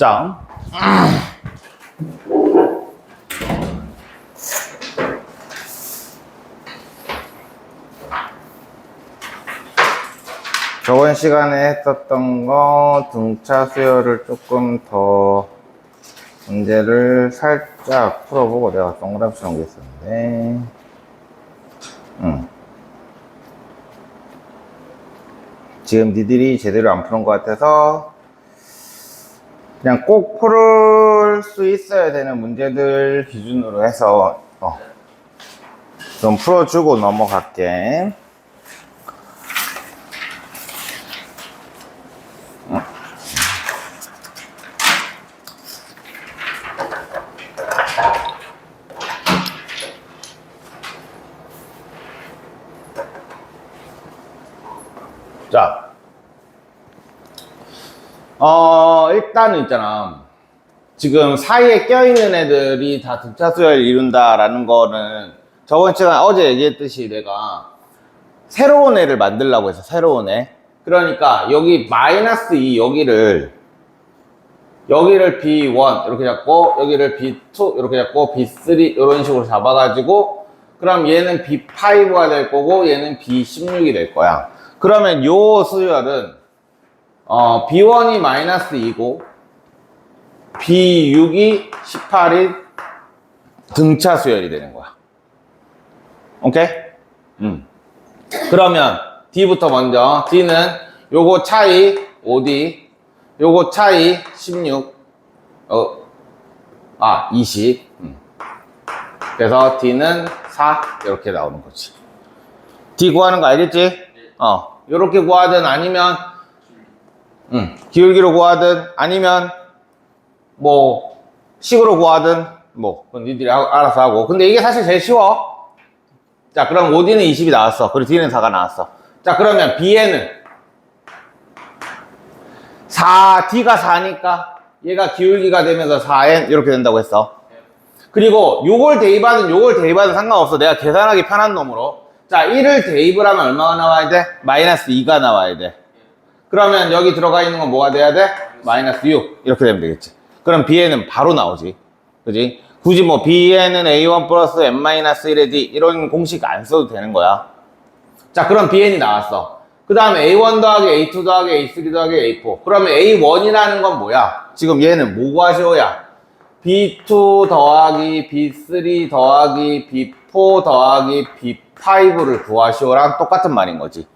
자, 저번 시간에 했었던 거 등차 수열을 조금 더 문제를 살짝 풀어보고, 내가 동그라미 넘겼었는데 지금 니들이 제대로 안 푸는 것 같아서 그냥 꼭 풀을 수 있어야 되는 문제들 기준으로 해서 좀 풀어주고 넘어갈게. 자, 일단은 있잖아. 지금 사이에 껴있는 애들이 다 등차 수열을 이룬다라는 거는 저번 시간에 어제 얘기했듯이 내가 새로운 애를 만들려고 해서 새로운 애. 그러니까 여기 마이너스 2 여기를 B1 이렇게 잡고 여기를 B2 이렇게 잡고 B3 이런 식으로 잡아가지고, 그럼 얘는 B5가 될 거고 얘는 B16이 될 거야. 그러면 요 수열은 B1이 마이너스 2고 B6이 18인 등차 수열이 되는 거야. 오케이? 그러면 D부터 먼저. D는 요거 차이 5D, 요거 차이 16, 20. 그래서 D는 4 이렇게 나오는 거지. D 구하는 거 알겠지? 요렇게 구하든 아니면 기울기로 구하든 아니면 뭐 식으로 구하든 뭐 그건 니들이 알아서 하고. 근데 이게 사실 제일 쉬워. 자, 그럼 OD는 20이 나왔어. 그리고 D는 4가 나왔어. 자, 그러면 B에는 4, D가 4니까 얘가 기울기가 되면서 4n 이렇게 된다고 했어. 그리고 요걸 대입하든 상관없어. 내가 계산하기 편한 놈으로. 자, 1을 대입을 하면 얼마가 나와야 돼? 마이너스 2가 나와야 돼. 그러면 여기 들어가 있는 건 뭐가 돼야 돼? 마이너스 6 이렇게 되면 되겠지. 그럼 B에는 바로 나오지. 그지? 굳이 뭐 B에는 A1 플러스 n-1의 D 이런 공식 안 써도 되는 거야. 자, 그럼 Bn이 나왔어. 그 다음에 A1 더하기 A2 더하기 A3 더하기 A4. 그러면 A1이라는 건 뭐야? 지금 얘는 뭐 구하시오야? B2 더하기 B3 더하기 B4 더하기 B5를 구하시오랑 똑같은 말인 거지.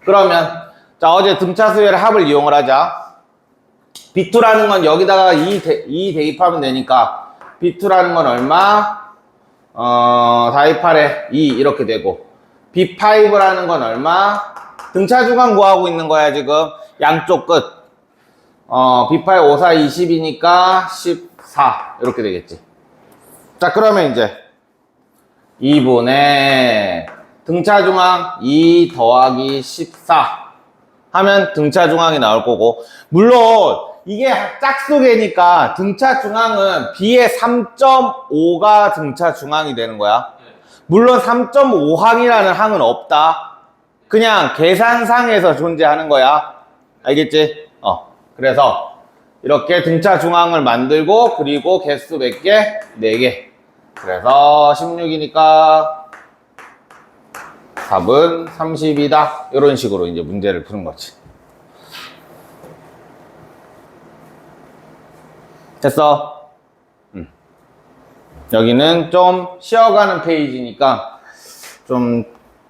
그러면 자, 어제 등차 수열의 합을 이용을 하자. B2라는 건 여기다가 2 대입하면 되니까 B2라는 건 얼마? 428에 2 이렇게 되고, B5라는 건 얼마? 등차 중앙 구하고 있는 거야 지금. 양쪽 끝. B5 5, 4, 20이니까 14 이렇게 되겠지. 자, 그러면 이제 2분의 등차 중앙 2 더하기 14 하면 등차 중앙이 나올 거고, 물론 이게 짝수계니까 등차 중앙은 B의 3.5가 등차 중앙이 되는 거야. 물론 3.5항이라는 항은 없다. 그냥 계산상에서 존재하는 거야. 알겠지? 그래서 이렇게 등차 중앙을 만들고, 그리고 개수 몇 개? 4개. 그래서 16이니까 답은 30이다. 이런 식으로 이제 문제를 푸는 거지. 됐어? 여기는 좀 쉬어가는 페이지니까 좀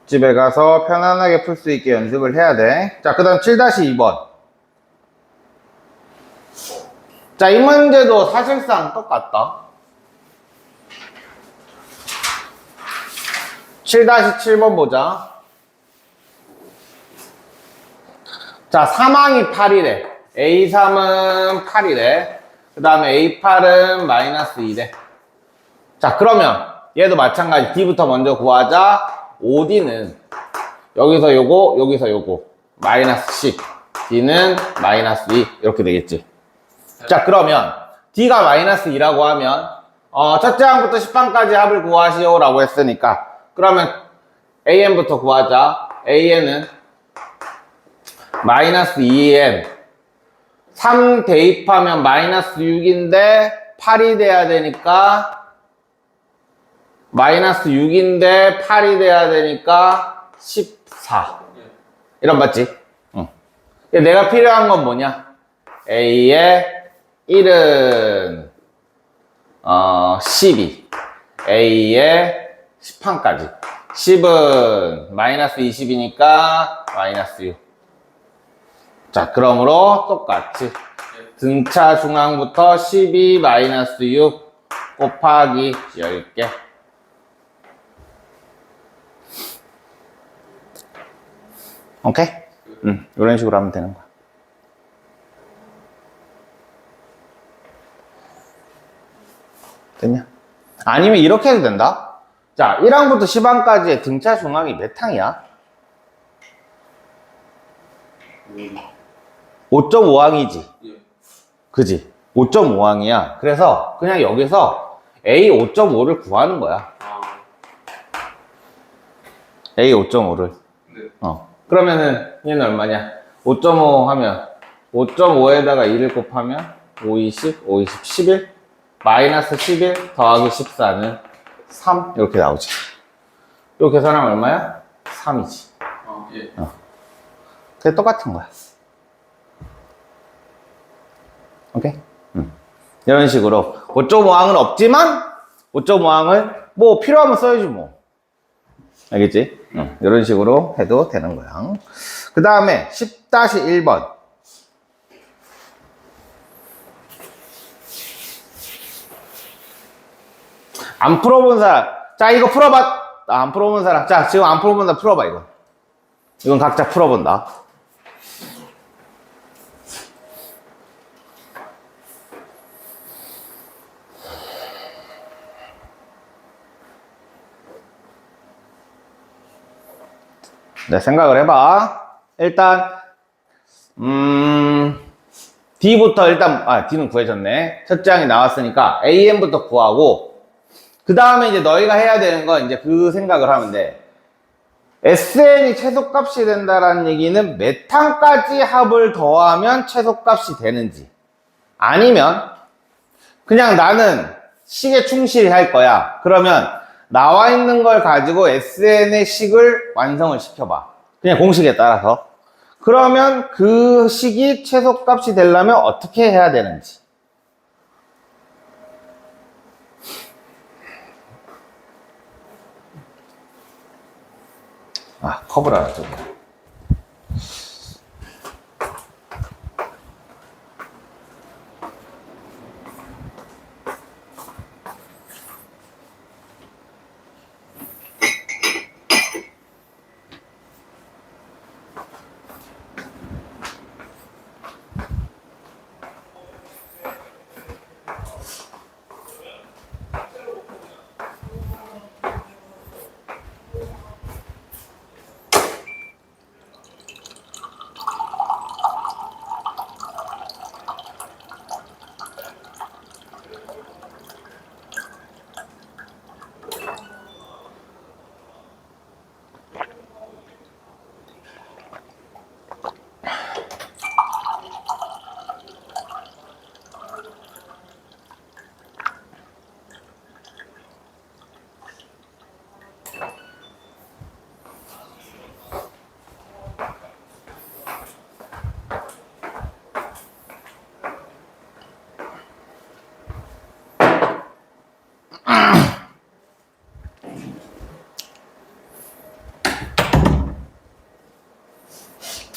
집에 가서 편안하게 풀 수 있게 연습을 해야 돼. 자, 그 다음 7-2번. 자, 이 문제도 사실상 똑같다. 7-7번 보자. 자, 3항이 8이래. A3은 8이래. 그 다음에 A8은 마이너스 2래. 자, 그러면 얘도 마찬가지. D부터 먼저 구하자. OD는 여기서 요거, 여기서 요거. 마이너스 10. D는 마이너스 2. 이렇게 되겠지. 자, 그러면 D가 마이너스 2라고 하면 첫째 항부터 10항까지 합을 구하시오라고 했으니까, 그러면 AN부터 구하자. AN은 마이너스 2n 3 대입하면 마이너스 6인데 8이 돼야 되니까 마이너스 6인데 8이 돼야 되니까 14. 이런 맞지? 응. 내가 필요한 건 뭐냐? A의 1은 12, A의 10판까지. 10은 마이너스 20이니까 마이너스 6. 자, 그러므로 똑같이 등차 중앙부터 12 마이너스 6 곱하기 10개. 오케이? 이런 식으로 하면 되는 거야. 됐냐? 아니면 이렇게 해도 된다. 자, 1항부터 10항까지의 등차 중앙이 몇 항이야? 5.5항이지. 그지? 5.5항이야. 그래서 그냥 여기서 A 5.5를 구하는 거야. A 5.5를. 그러면은 얘는 얼마냐? 5.5 하면 5.5에다가 2를 곱하면 5, 20, 5, 20, 11 마이너스 11 더하기 14는 3 이렇게 나오지. 요 계산하면 얼마야? 3이지. 예. 그게 똑같은 거야. 오케이? 이런 식으로 5.5항은 없지만 5.5항을 뭐 필요하면 써야지 뭐. 알겠지? 이런 식으로 해도 되는 거야. 그 다음에 10-1번. 안 풀어본 사람. 자, 이거 풀어봐. 안 풀어본 사람. 자, 지금 안 풀어본 사람 풀어봐, 이거. 이건 각자 풀어본다. 네, 생각을 해봐. 일단, D부터 일단, D는 구해졌네. 첫째 항이 나왔으니까 AM부터 구하고, 그 다음에 이제 너희가 해야 되는 건 이제 그 생각을 하면 돼. SN이 최소값이 된다라는 얘기는 몇 항까지 합을 더하면 최소값이 되는지. 아니면, 그냥 나는 식에 충실히 할 거야. 그러면, 나와 있는 걸 가지고 SN의 식을 완성을 시켜봐. 그냥 공식에 따라서. 그러면 그 식이 최소값이 되려면 어떻게 해야 되는지. 컵을 하나 줘.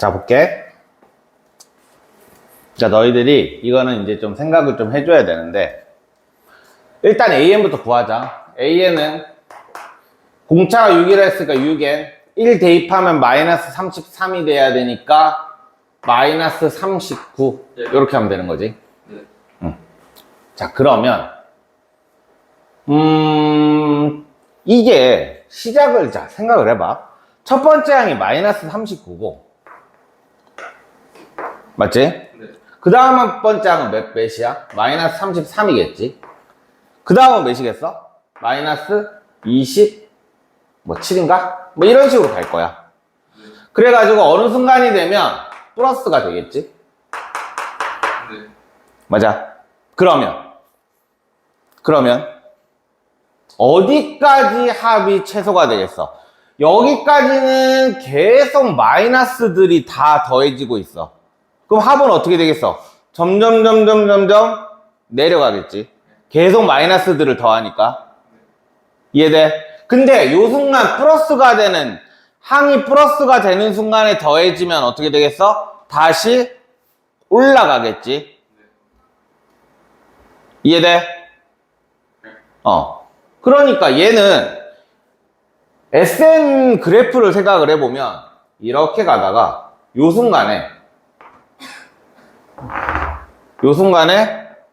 자, 볼게. 자, 너희들이 이거는 이제 좀 생각을 좀 해줘야 되는데, 일단 AN부터 구하자. AN은 공차가 6이라 했으니까 6N 1 대입하면 마이너스 33이 돼야 되니까 마이너스 39 이렇게 하면 되는 거지. 자, 그러면 이게 시작을 자 생각을 해봐. 첫 번째 항이 마이너스 39고 맞지? 네. 그 다음 번째 항은 몇이야? 마이너스 33이겠지. 그 다음은 몇이겠어? 마이너스 20 뭐 7인가? 뭐 이런 식으로 갈 거야. 그래가지고 어느 순간이 되면 플러스가 되겠지. 맞아. 그러면 어디까지 합이 최소가 되겠어? 여기까지는 계속 마이너스들이 다 더해지고 있어. 그럼 합은 어떻게 되겠어? 점점 내려가겠지. 계속 마이너스들을 더하니까. 이해돼? 근데 요 순간 플러스가 되는, 항이 플러스가 되는 순간에 더해지면 어떻게 되겠어? 다시 올라가겠지. 이해돼? 그러니까 얘는 SN 그래프를 생각을 해보면 이렇게 가다가 요 순간에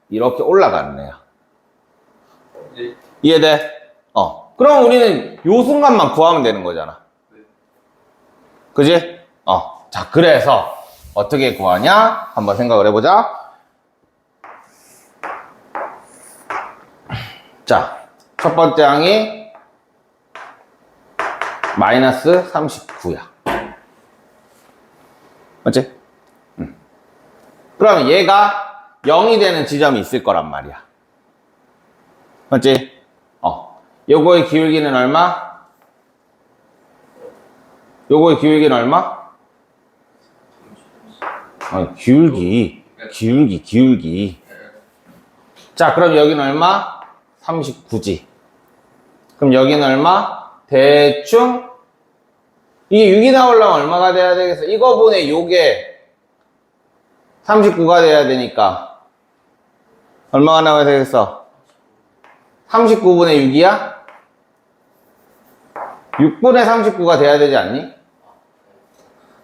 이렇게 올라가는 애야. 이해돼? 그럼 우리는 요 순간만 구하면 되는 거잖아. 그지? 자, 그래서 어떻게 구하냐? 한번 생각을 해보자. 자, 첫 번째 항이 마이너스 39야. 맞지? 그러면 얘가 0이 되는 지점이 있을 거란 말이야. 맞지? 요거의 기울기는 얼마? 요거의 기울기는 얼마? 기울기. 자, 그럼 여기는 얼마? 39지. 그럼 여기는 얼마? 대충 이게 6이 나오려면 얼마가 돼야 되겠어? 이거분의 요게 39가 돼야 되니까 얼마가 나와야 되겠어? 39분의 6이야? 6분의 39가 돼야 되지 않니?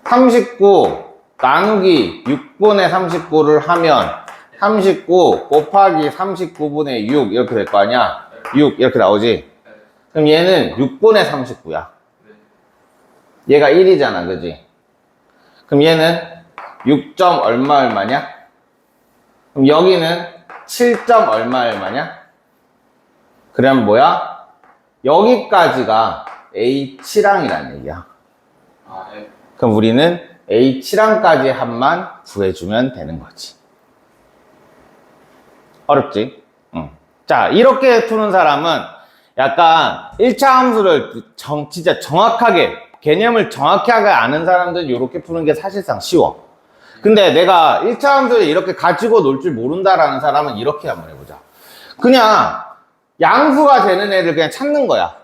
39 나누기 6분의 39를 하면 39 곱하기 39분의 6 이렇게 될 거 아니야? 6 이렇게 나오지? 그럼 얘는 6분의 39야. 얘가 1이잖아, 그지? 그럼 얘는 6. 얼마냐? 그럼 여기는 7. 얼마냐? 그럼 뭐야? 여기까지가 H랑이라는 얘기야. 그럼 우리는 H랑까지 합만 구해주면 되는 거지. 어렵지? 응. 자, 이렇게 푸는 사람은 약간 1차 함수를 진짜 정확하게, 개념을 정확하게 아는 사람들은 이렇게 푸는 게 사실상 쉬워. 근데 내가 1차 함수를 이렇게 가지고 놀 줄 모른다라는 사람은 이렇게 한번 해보자. 그냥 양수가 되는 애를 그냥 찾는 거야.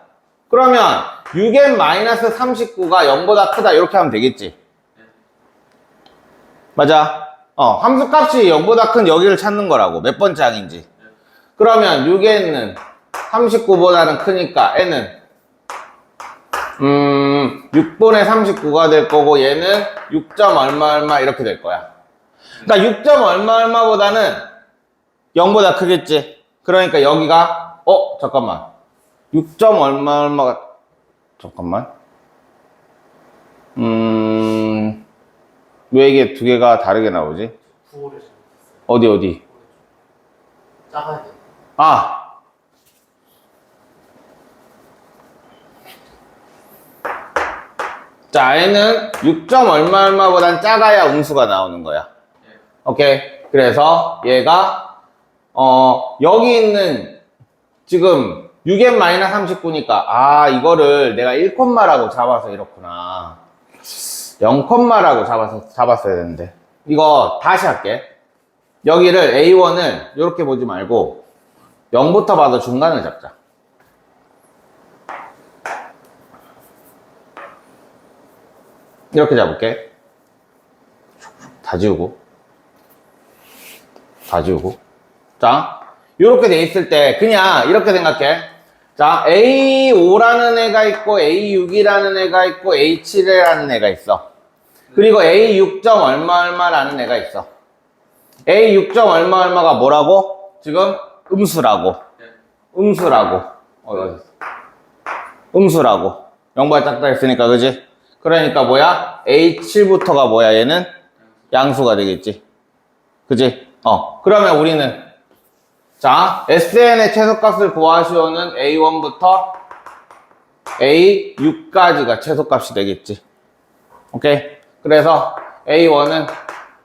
그러면 6n-39가 0보다 크다 이렇게 하면 되겠지. 맞아. 함수값이 0보다 큰 여기를 찾는 거라고. 몇 번째 항인지. 그러면 6n은 39보다는 크니까 n은 6분의 39가 될 거고 얘는 6. 얼마 이렇게 될 거야. 그러니까 6. 얼마보다는 0보다 크겠지. 그러니까 여기가 잠깐만. 6. 얼마가 잠깐만. 왜 이게 두 개가 다르게 나오지? 어디? 작아야 돼. 자, 얘는 6. 얼마보단 작아야 음수가 나오는 거야. 오케이. 그래서 얘가 여기 있는 지금 6n-39니까 이거를 내가 1콤마라고 잡아서 이렇구나. 0콤마라고 잡았어야 되는데 이거 다시 할게. 여기를 A1을 이렇게 보지 말고 0부터 봐도 중간을 잡자. 이렇게 잡을게. 다 지우고 자, 이렇게 돼 있을 때 그냥 이렇게 생각해. 자, A5라는 애가 있고 A6이라는 애가 있고 A7이라는 애가 있어. 그리고 A6. 얼마라는 애가 있어. A6. 얼마가 뭐라고? 지금 음수라고. 음수라고. 0보다 작다 했으니까, 그지? 그러니까 뭐야? A7부터가 뭐야? 얘는 양수가 되겠지. 그지? 그러면 우리는 자, SN의 최소값을 구하시오는 A1부터 A6까지가 최소값이 되겠지. 오케이? 그래서 A1은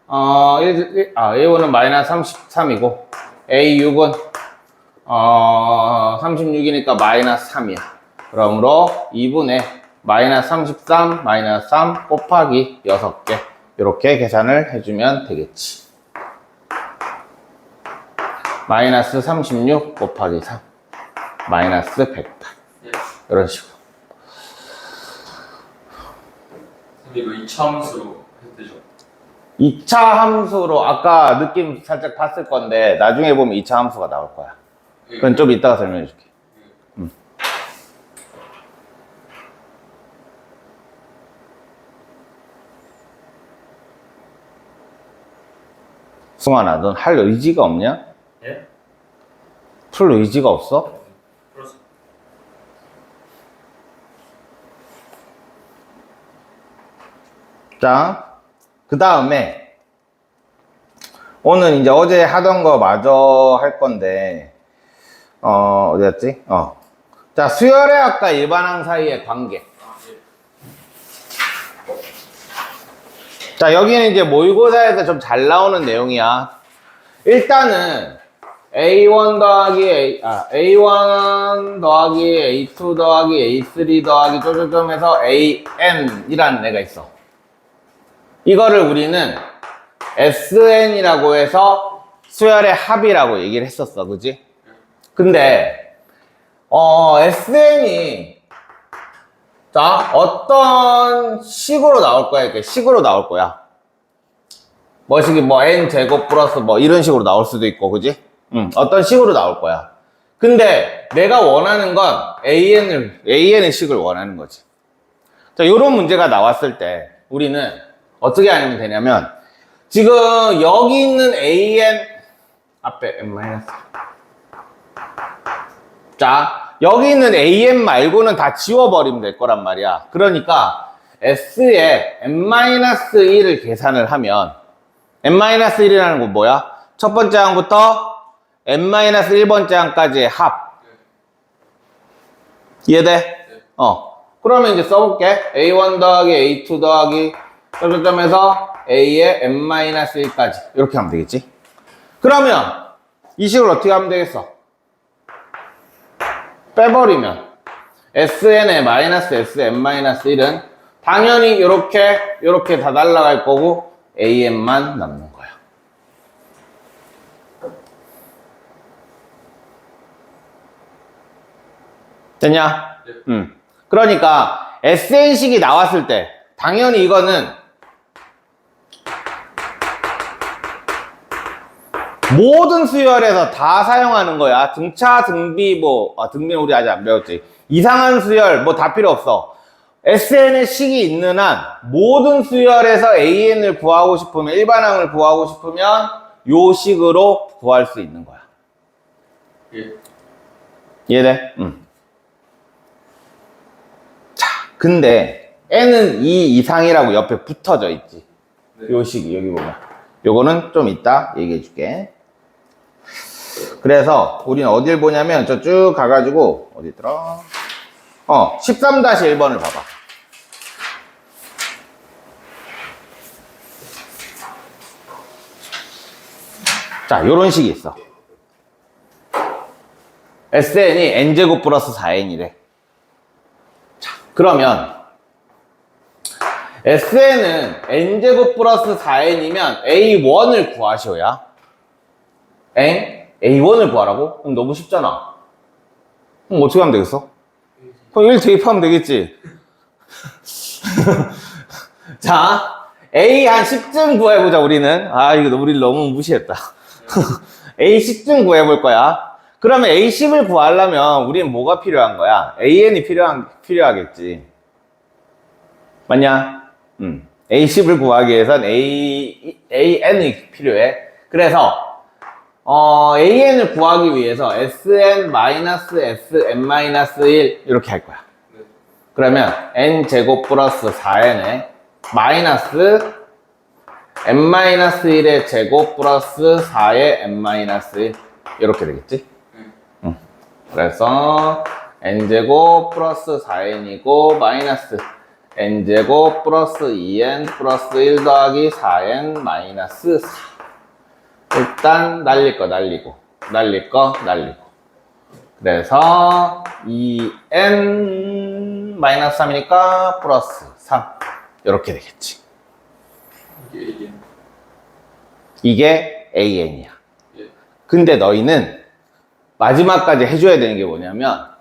A1은 마이너스 33이고, A6은, 36이니까 마이너스 3이야. 그러므로 2분의 마이너스 33, 마이너스 3 곱하기 6개. 이렇게 계산을 해주면 되겠지. 마이너스 36 곱하기 3. 마이너스 108. 예. 이런 식으로. 선생님 이거 2차 함수로 해도 되죠? 2차 함수로 아까 느낌 살짝 봤을 건데 나중에 보면 2차 함수가 나올 거야. 그건 좀 이따가 설명해 줄게. 승환아, 넌 할 의지가 없냐? 예? 풀 의지가 없어? 그렇습니다. 자, 그 다음에 오늘 이제 어제 하던 거 마저 할 건데 어디였지? 자, 수열의학과 일반항 사이의 관계. 아, 예. 자, 여기는 이제 모의고사에서 좀 잘 나오는 내용이야. 일단은 A1 더하기 A1 더하기 A2 더하기 A3 더하기 쪼쪼쪼 해서 AN이라는 애가 있어. 이거를 우리는 SN이라고 해서 수열의 합이라고 얘기를 했었어. 그지? 근데 SN이 자, 어떤 식으로 나올 거야? 이렇게 식으로 나올 거야. 뭐식이 뭐 n 제곱 플러스 뭐 이런 식으로 나올 수도 있고, 그지? 어떤 식으로 나올 거야. 근데 내가 원하는 건 AN의 식을 원하는 거지. 자, 요런 문제가 나왔을 때 우리는 어떻게 하면 되냐면 지금 여기 있는 AN 앞에 n-. 자, 여기 있는 AN 말고는 다 지워버리면 될 거란 말이야. 그러니까 S에 n-1을 계산을 하면 n-1이라는 건 뭐야? 첫 번째 항부터 n-1번째 항까지의 합. 이해돼? 그러면 이제 써볼게. A1 더하기 A2 더하기 점점점에서 A의 n-1까지 이렇게 하면 되겠지? 그러면 이 식을 어떻게 하면 되겠어? 빼버리면 SN의 마이너스 SN-1은 당연히 이렇게 다 날아갈 거고 AN만 남는 거야. 됐냐? 네. 그러니까 SN식이 나왔을 때 당연히 이거는 모든 수열에서 다 사용하는 거야. 등차, 등비, 등비는 우리 아직 안 배웠지. 이상한 수열, 다 필요 없어. SN의 식이 있는 한 모든 수열에서 AN을 구하고 싶으면, 일반항을 구하고 싶으면 요 식으로 구할 수 있는 거야. 예. 이해돼? 자, 근데 N은 2 이상이라고 옆에 붙어져 있지. 네. 요 식이, 여기 보면. 요거는 좀 이따 얘기해 줄게. 그래서 우리는 어딜 보냐면 저 쭉 가가지고 어디 있더라? 13-1번을 봐봐. 자, 요런 식이 있어. SN이 n제곱 플러스 4n이래. 자, 그러면 SN은 n제곱 플러스 4n이면 A1을 구하셔야 A1을 구하라고? 그럼 너무 쉽잖아. 그럼 어떻게 하면 되겠어? 그럼 1 대입하면 되겠지. 자, A 한 10쯤 구해보자, 우리는. 이거 우리 너무 무시했다. A 10쯤 구해볼 거야. 그러면 A 10을 구하려면 우리는 뭐가 필요한 거야? AN이 필요하겠지. 맞냐? A 10을 구하기 위해선 AN이 필요해. 그래서 AN을 구하기 위해서 SN-SN-1 이렇게 할 거야. 네. 그러면 n제곱 플러스 4n에 마이너스 n-1의 제곱 플러스 4의 n-1 이렇게 되겠지? 그래서 n제곱 플러스 4n이고 마이너스 n제곱 플러스 2n 플러스 1 더하기 4n 마이너스 4. 일단 날릴 거 날리고 날릴 거 날리고. 그래서 2n 마이너스 3이니까 플러스 3. 이렇게 되겠지. 이게 이게. 이게 an이야. 예. 근데 너희는 마지막까지 해줘야 되는 게 뭐냐면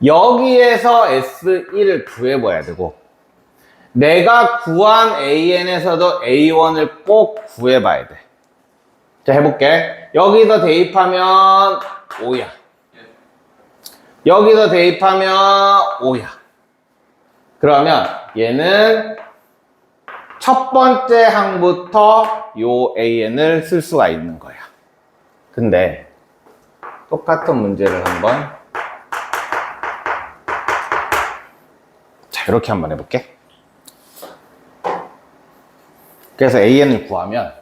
여기에서 S1을 구해봐야 되고 내가 구한 AN에서도 A1을 꼭 구해봐야 돼. 자, 해볼게. 여기서 대입하면 5야. 예. 여기서 대입하면 5야. 그러면 얘는 첫 번째 항부터 요 AN을 쓸 수가 있는 거야. 근데 똑같은 문제를 한번 자 이렇게 한번 해볼게. 그래서 AN을 구하면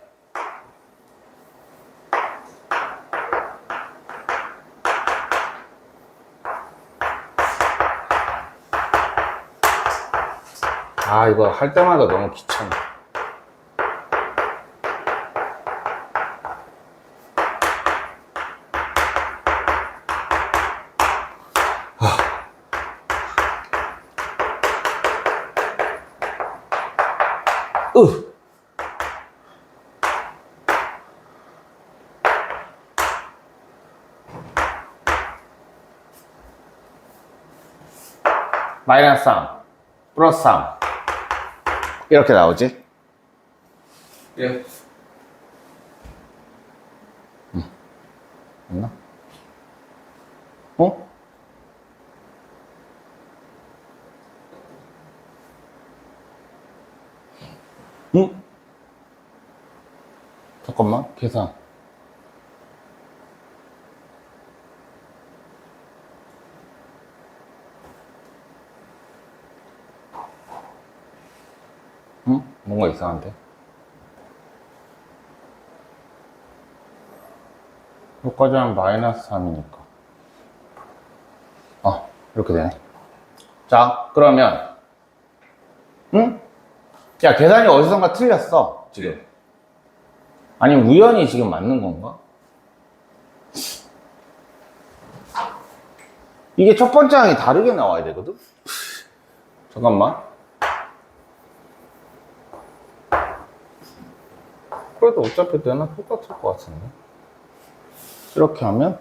아 이거 할 때마다 너무 귀찮아. 으 마이너스 3 플러스 3 이렇게 나오지? 예. 맞나? 어? 응? 잠깐만, 계산. 응? 뭔가 이상한데? 여기까지 하면 마이너스 3이니까. 이렇게 되네. 자, 그러면, 응? 야, 계산이 어디선가 틀렸어, 지금. 네. 아니, 우연히 지금 맞는 건가? 이게 첫 번째 항이 다르게 나와야 되거든? 잠깐만. 그래도 어차피 얘는 똑같을 것 같은데. 이렇게 하면,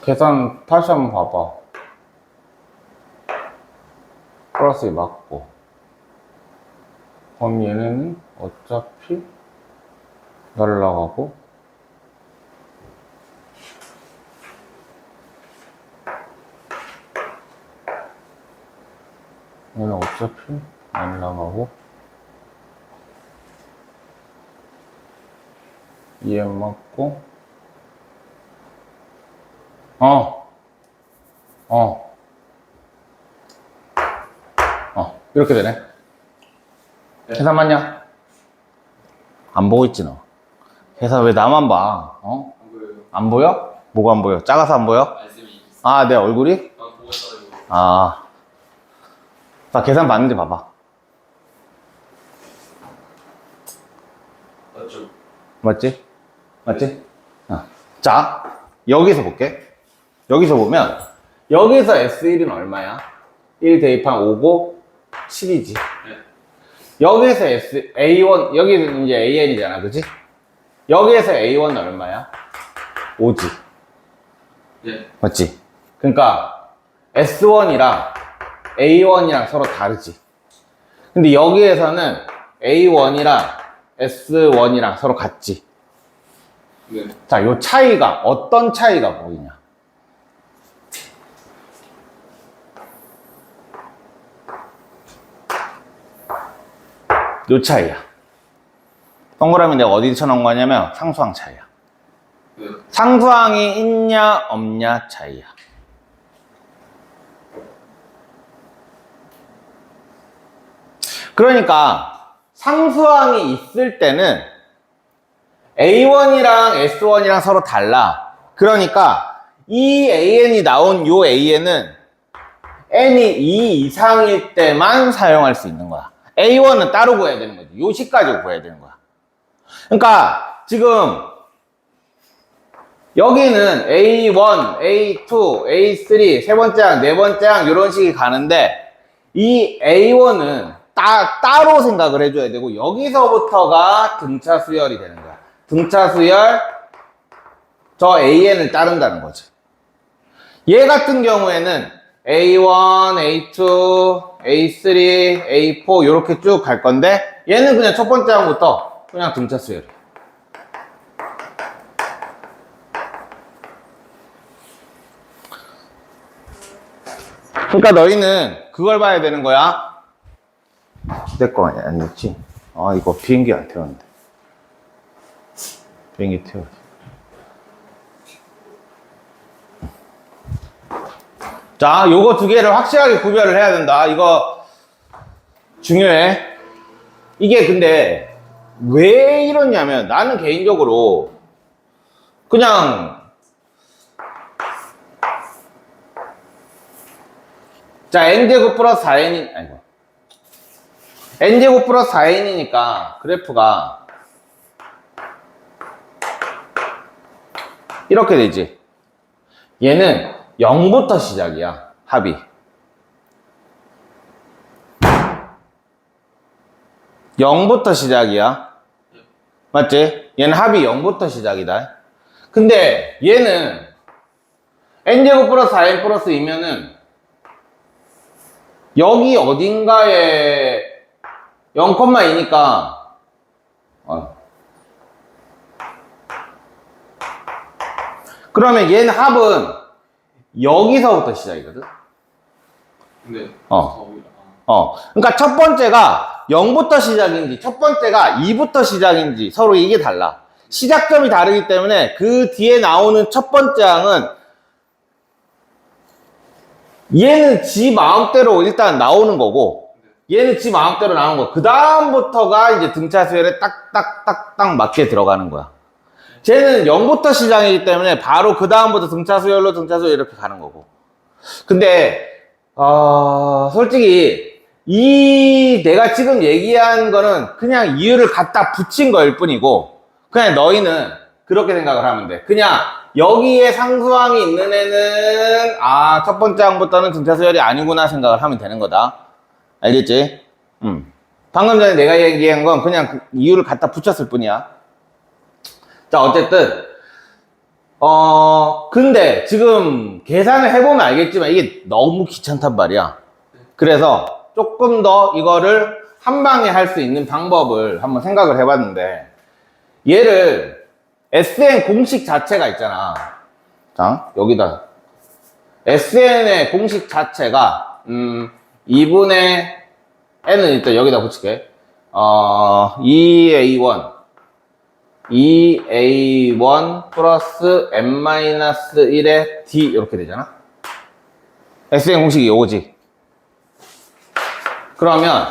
계산 다시 한번 봐봐. 플러스 맞고. 그럼 얘네는 어차피 날라가고. 얘는 어차피 날라가고. 2M 맞고. 이렇게 되네. 네. 계산 맞냐? 안 보고 있지, 너. 계산 왜 나만 봐? 안 보여요. 안 보여? 뭐가 안 보여? 작아서 안 보여? 쌤이 내 얼굴이? 보고 있어요. 나 계산 봤는지 봐봐. 맞죠? 맞지? 맞지? 자, 여기서 볼게. 여기서 보면, 여기서 S1은 얼마야? 1 대입한 5고 7이지. 네. 여기서 A1, 여기는 이제 AN이잖아, 그지? 여기에서 A1은 얼마야? 5지. 네. 맞지? 그러니까 S1이랑 A1이랑 서로 다르지. 근데 여기에서는 A1이랑 S1이랑 서로 같지. 네. 자, 요 차이가 어떤 차이가 보이냐? 요 차이야. 동그라미 내가 어디 쳐놓은 거냐면 상수항 차이야. 네. 상수항이 있냐 없냐 차이야. 그러니까 상수항이 있을 때는 A1이랑 S1이랑 서로 달라. 그러니까 이 AN이 나온 요 AN은 n이 2 이상일 때만 사용할 수 있는 거야. A1은 따로 구해야 되는 거지. 요 식 가지고 구해야 되는 거야. 그러니까 지금 여기는 A1, A2, A3, 세 번째 항, 네 번째 항 이런 식이 가는데 이 A1은 따로 생각을 해줘야 되고 여기서부터가 등차 수열이 되는 거야. 등차 수열 저 AN을 따른다는 거지. 얘 같은 경우에는 A1, A2, A3, A4 이렇게 쭉 갈 건데 얘는 그냥 첫 번째 항부터 그냥 등차 수열이야. 그러니까 너희는 그걸 봐야 되는 거야. 내 거 안 됐지? 아, 이거 비행기 안 태웠는데. 비행기 태워야지. 자, 요거 두 개를 확실하게 구별을 해야 된다. 이거 중요해. 이게 근데 왜 이러냐면 나는 개인적으로 그냥 자, n제곱 플러스 4n이 아이고 n제곱 플러스 4n이니까 그래프가 이렇게 되지. 얘는 0부터 시작이야. 합이 0부터 시작이야. 맞지? 얘는 합이 0부터 시작이다. 근데 얘는 n제곱 플러스 4n 플러스 2면은 여기 어딘가에 0,2니까 그러면 얘는 합은 여기서부터 시작이거든. 근데 그러니까 첫 번째가 0부터 시작인지 첫 번째가 2부터 시작인지 서로 이게 달라. 시작점이 다르기 때문에 그 뒤에 나오는 첫 번째 항은 얘는 지 마음대로 일단 나오는 거고 얘는 지 마음대로 나오는 거. 그 다음부터가 이제 등차 수열에 딱딱딱딱 맞게 들어가는 거야. 쟤는 0부터 시작이기 때문에 바로 그 다음부터 등차 수열로 등차 수열 이렇게 가는 거고. 근데 솔직히 이 내가 지금 얘기한 거는 그냥 이유를 갖다 붙인 거일 뿐이고 그냥 너희는 그렇게 생각을 하면 돼. 그냥 여기에 상수항이 있는 애는 첫 번째 항부터는 등차 수열이 아니구나 생각을 하면 되는 거다. 알겠지? 방금 전에 내가 얘기한 건 그냥 그 이유를 갖다 붙였을 뿐이야. 자, 어쨌든 근데 지금 계산을 해보면 알겠지만 이게 너무 귀찮단 말이야. 그래서 조금 더 이거를 한 방에 할 수 있는 방법을 한번 생각을 해봤는데 얘를 SN 공식 자체가 있잖아. 자, 여기다 SN의 공식 자체가 2분의 n은 일단 여기다 붙일게. 2a1 플러스 n-1의 d 이렇게 되잖아. SN 공식이 요거지. 그러면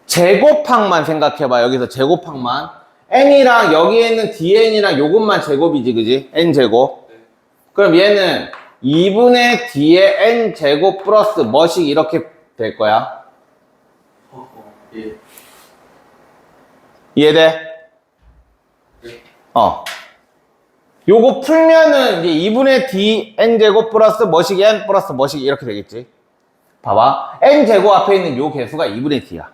제곱항만 생각해봐. 여기서 제곱항만 n이랑 여기에 있는 dn이랑 요것만 제곱이지, 그지? n제곱. 그럼 얘는 2분의 d의 n제곱 플러스 뭐씩 이렇게 될 거야. 예. 이해돼? 요거 풀면은 이제 2분의 d n제곱 플러스 뭐씩 n 플러스 뭐씩 이렇게 되겠지. 봐봐. n제곱 앞에 있는 요 개수가 2분의 d야.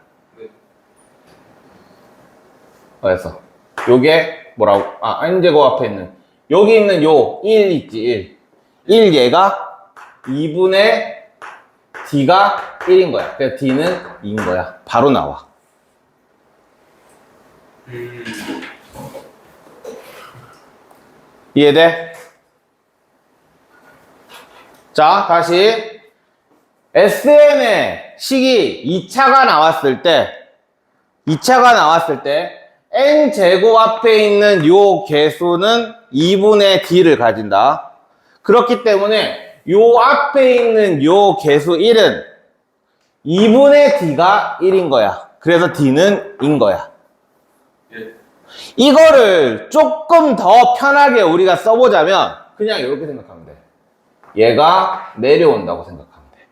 그래서 요게 뭐라고? n제곱 앞에 있는 여기 있는 요 1 있지. 1 얘가 2분의 d가 1인 거야. 그래서 d는 2인 거야. 바로 나와. 이해돼? 자, 다시 SN의 식이 2차가 나왔을 때 n제곱 앞에 있는 요 개수는 2분의 d를 가진다. 그렇기 때문에 요 앞에 있는 요 개수 1은 2분의 d가 1인 거야. 그래서 d는 인 거야. 예. 이거를 조금 더 편하게 우리가 써보자면 그냥 이렇게 생각하면 돼. 얘가 내려온다고 생각하면 돼.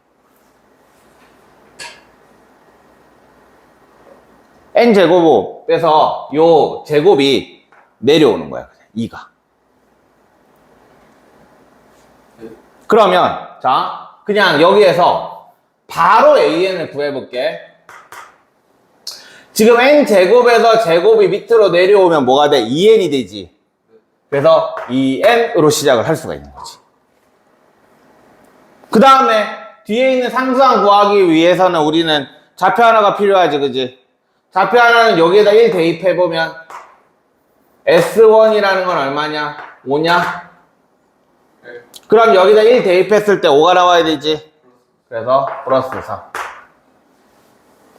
n제곱 빼서 요 제곱이 내려오는 거야. 그냥 2가. 그러면 자 그냥 여기에서 바로 an을 구해볼게. 지금 n제곱에서 제곱이 밑으로 내려오면 뭐가 돼? 2n이 되지. 그래서 2n으로 시작을 할 수가 있는 거지. 그 다음에 뒤에 있는 상수항 구하기 위해서는 우리는 좌표 하나가 필요하지, 그지? 좌표 하나는 여기에다 1 대입해보면 S1이라는 건 얼마냐? 5냐? 그럼 여기다 1 대입했을 때 5가 나와야 되지. 그래서 플러스 3.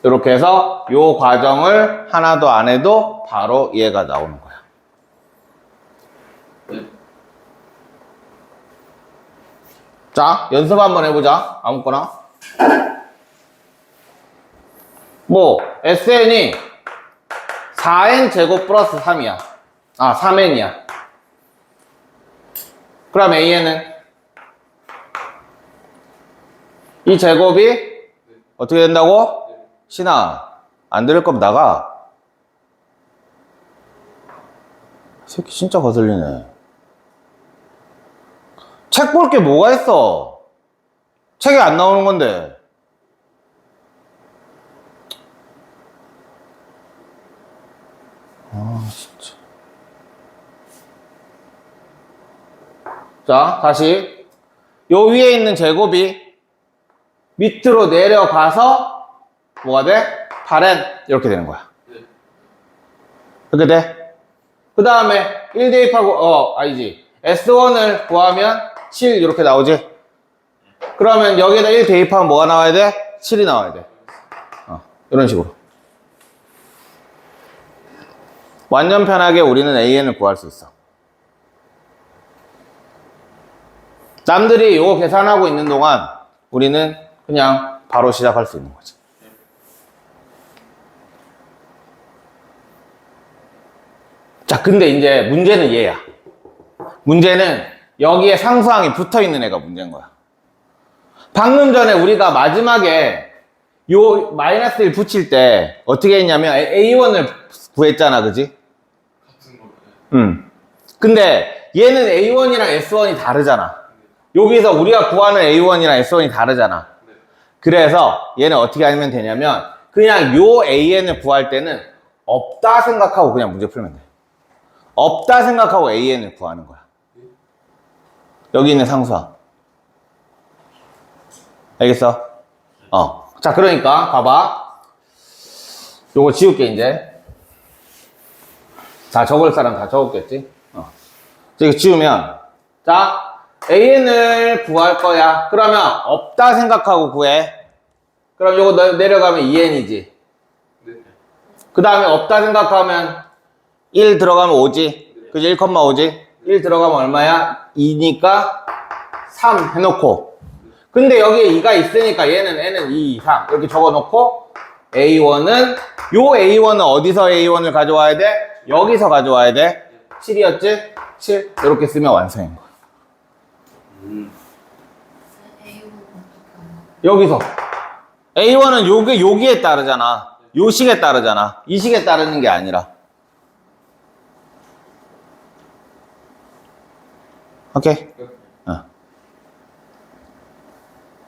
이렇게 해서 요 과정을 하나도 안 해도 바로 얘가 나오는 거야. 자, 연습 한번 해보자. 아무거나. 뭐, SN이 4n 제곱 플러스 3이야. 아, 3n이야. 그럼 AN은? 이 제곱이 어떻게 된다고? 신아, 안 들을 거면 나가. 이 새끼 진짜 거슬리네. 책 볼 게 뭐가 있어? 책에 안 나오는 건데. 아, 진짜. 자, 다시. 요 위에 있는 제곱이 밑으로 내려가서 뭐가 돼? 8n 이렇게 되는 거야. 이렇게 돼? 그 다음에 1 대입하고 아니지. S1을 구하면 7 이렇게 나오지? 그러면 여기에다 1 대입하면 뭐가 나와야 돼? 7이 나와야 돼. 이런 식으로. 완전 편하게 우리는 AN을 구할 수 있어. 남들이 이거 계산하고 있는 동안 우리는 그냥 바로 시작할 수 있는 거지. 자, 근데 이제 문제는 얘야. 문제는 여기에 상수항이 붙어 있는 애가 문제인 거야. 방금 전에 우리가 마지막에 요 마이너스 1 붙일 때 어떻게 했냐면 A1을 구했잖아, 그지? 근데 얘는 A1이랑 S1이 다르잖아. 여기서 우리가 구하는 A1이랑 S1이 다르잖아. 그래서 얘는 어떻게 하면 되냐면 그냥 요 AN을 구할 때는 없다 생각하고 그냥 문제 풀면 돼. 없다 생각하고 AN을 구하는 거야. 여기 있는 상수항. 알겠어? 자, 그러니까 봐봐. 요거 지울게 이제. 자, 적을 사람 다 적었겠지? 이거 지우면 자, AN을 구할 거야. 그러면 없다 생각하고 구해. 그럼 요거 내려가면 2n이지. 그 다음에 없다 생각하면 1 들어가면 5지. 그지? 1,5지? 1 들어가면 얼마야? 2니까 3 해놓고. 근데 여기에 2가 있으니까 얘는 n은 2 이상. 이렇게 적어놓고 A1은 요 A1은 어디서 A1을 가져와야 돼? 여기서 가져와야 돼. 7이었지? 7. 이렇게 쓰면 완성인 거야. 여기서 A1은 여기에 따르잖아. 요 식에 따르잖아. 이 식에 따르는 게 아니라. 오케이?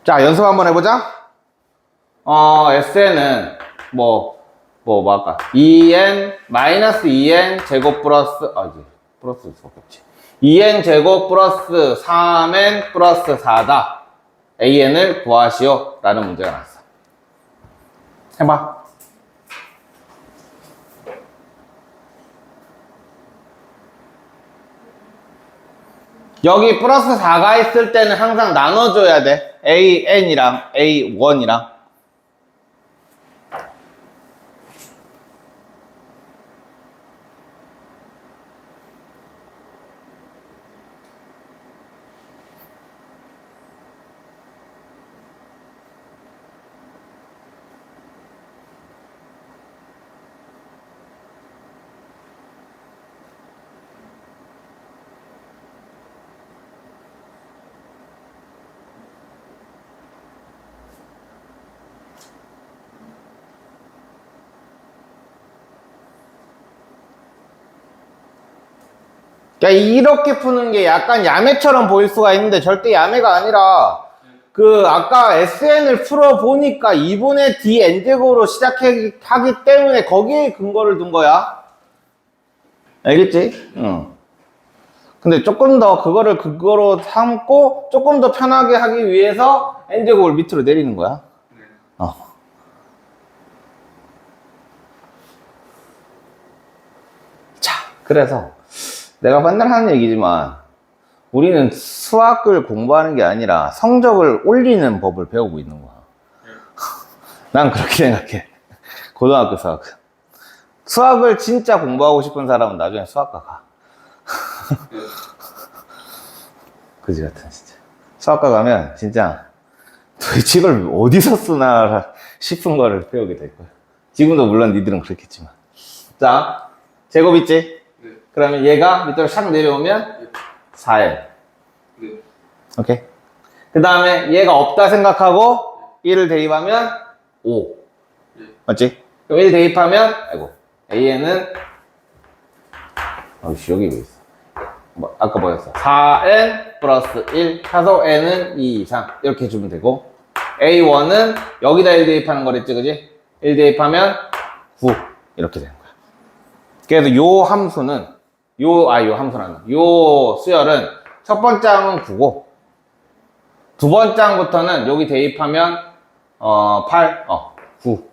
자, 연습 한번 해보자. SN은 뭐 할까? 2n, 마이너스 2n 제곱 플러스, 플러스 수밖에 없지. 2n 제곱 플러스 3n 플러스 4다. AN을 구하시오. 라는 문제가 나왔어. 해봐. 여기 플러스 4가 있을 때는 항상 나눠줘야 돼. AN이랑 A1이랑. 그러니까 이렇게 푸는 게 약간 야매처럼 보일 수가 있는데 절대 야매가 아니라 그 아까 SN을 풀어보니까 2분의 D n제곱으로 시작하기 때문에 거기에 근거를 둔 거야. 알겠지? 응. 근데 조금 더 그거를 그거로 삼고 조금 더 편하게 하기 위해서 n제곱을 밑으로 내리는 거야. 어. 자, 그래서 내가 맨날 하는 얘기지만 우리는 수학을 공부하는 게 아니라 성적을 올리는 법을 배우고 있는 거야. 난 그렇게 생각해. 고등학교 수학은. 수학을 진짜 공부하고 싶은 사람은 나중에 수학과 가. 그지 같은 진짜. 수학과 가면 진짜 도대체 이걸 어디서 쓰나 싶은 거를 배우게 될 거야. 지금도 물론 니들은 그렇겠지만. 자, 제곱 있지? 네. 그러면 얘가 밑으로 샥 내려오면 4n. 네. 오케이. 그 다음에 얘가 없다 생각하고 1을 대입하면 5. 네. 맞지? 그럼 1 대입하면, 아이고, AN은, 어이씨, 여기 왜 있어? 뭐, 아까 뭐였어? 4n 플러스 1, 차소 n은 2 이상. 이렇게 해주면 되고, A1은 여기다 1 대입하는 거랬지, 그지? 1 대입하면 9. 이렇게 되는 거야. 그래서 요 함수는, 요 함수라는, 요 수열은 첫 번째 항은 9고, 두 번째 항부터는 여기 대입하면, 8, 9.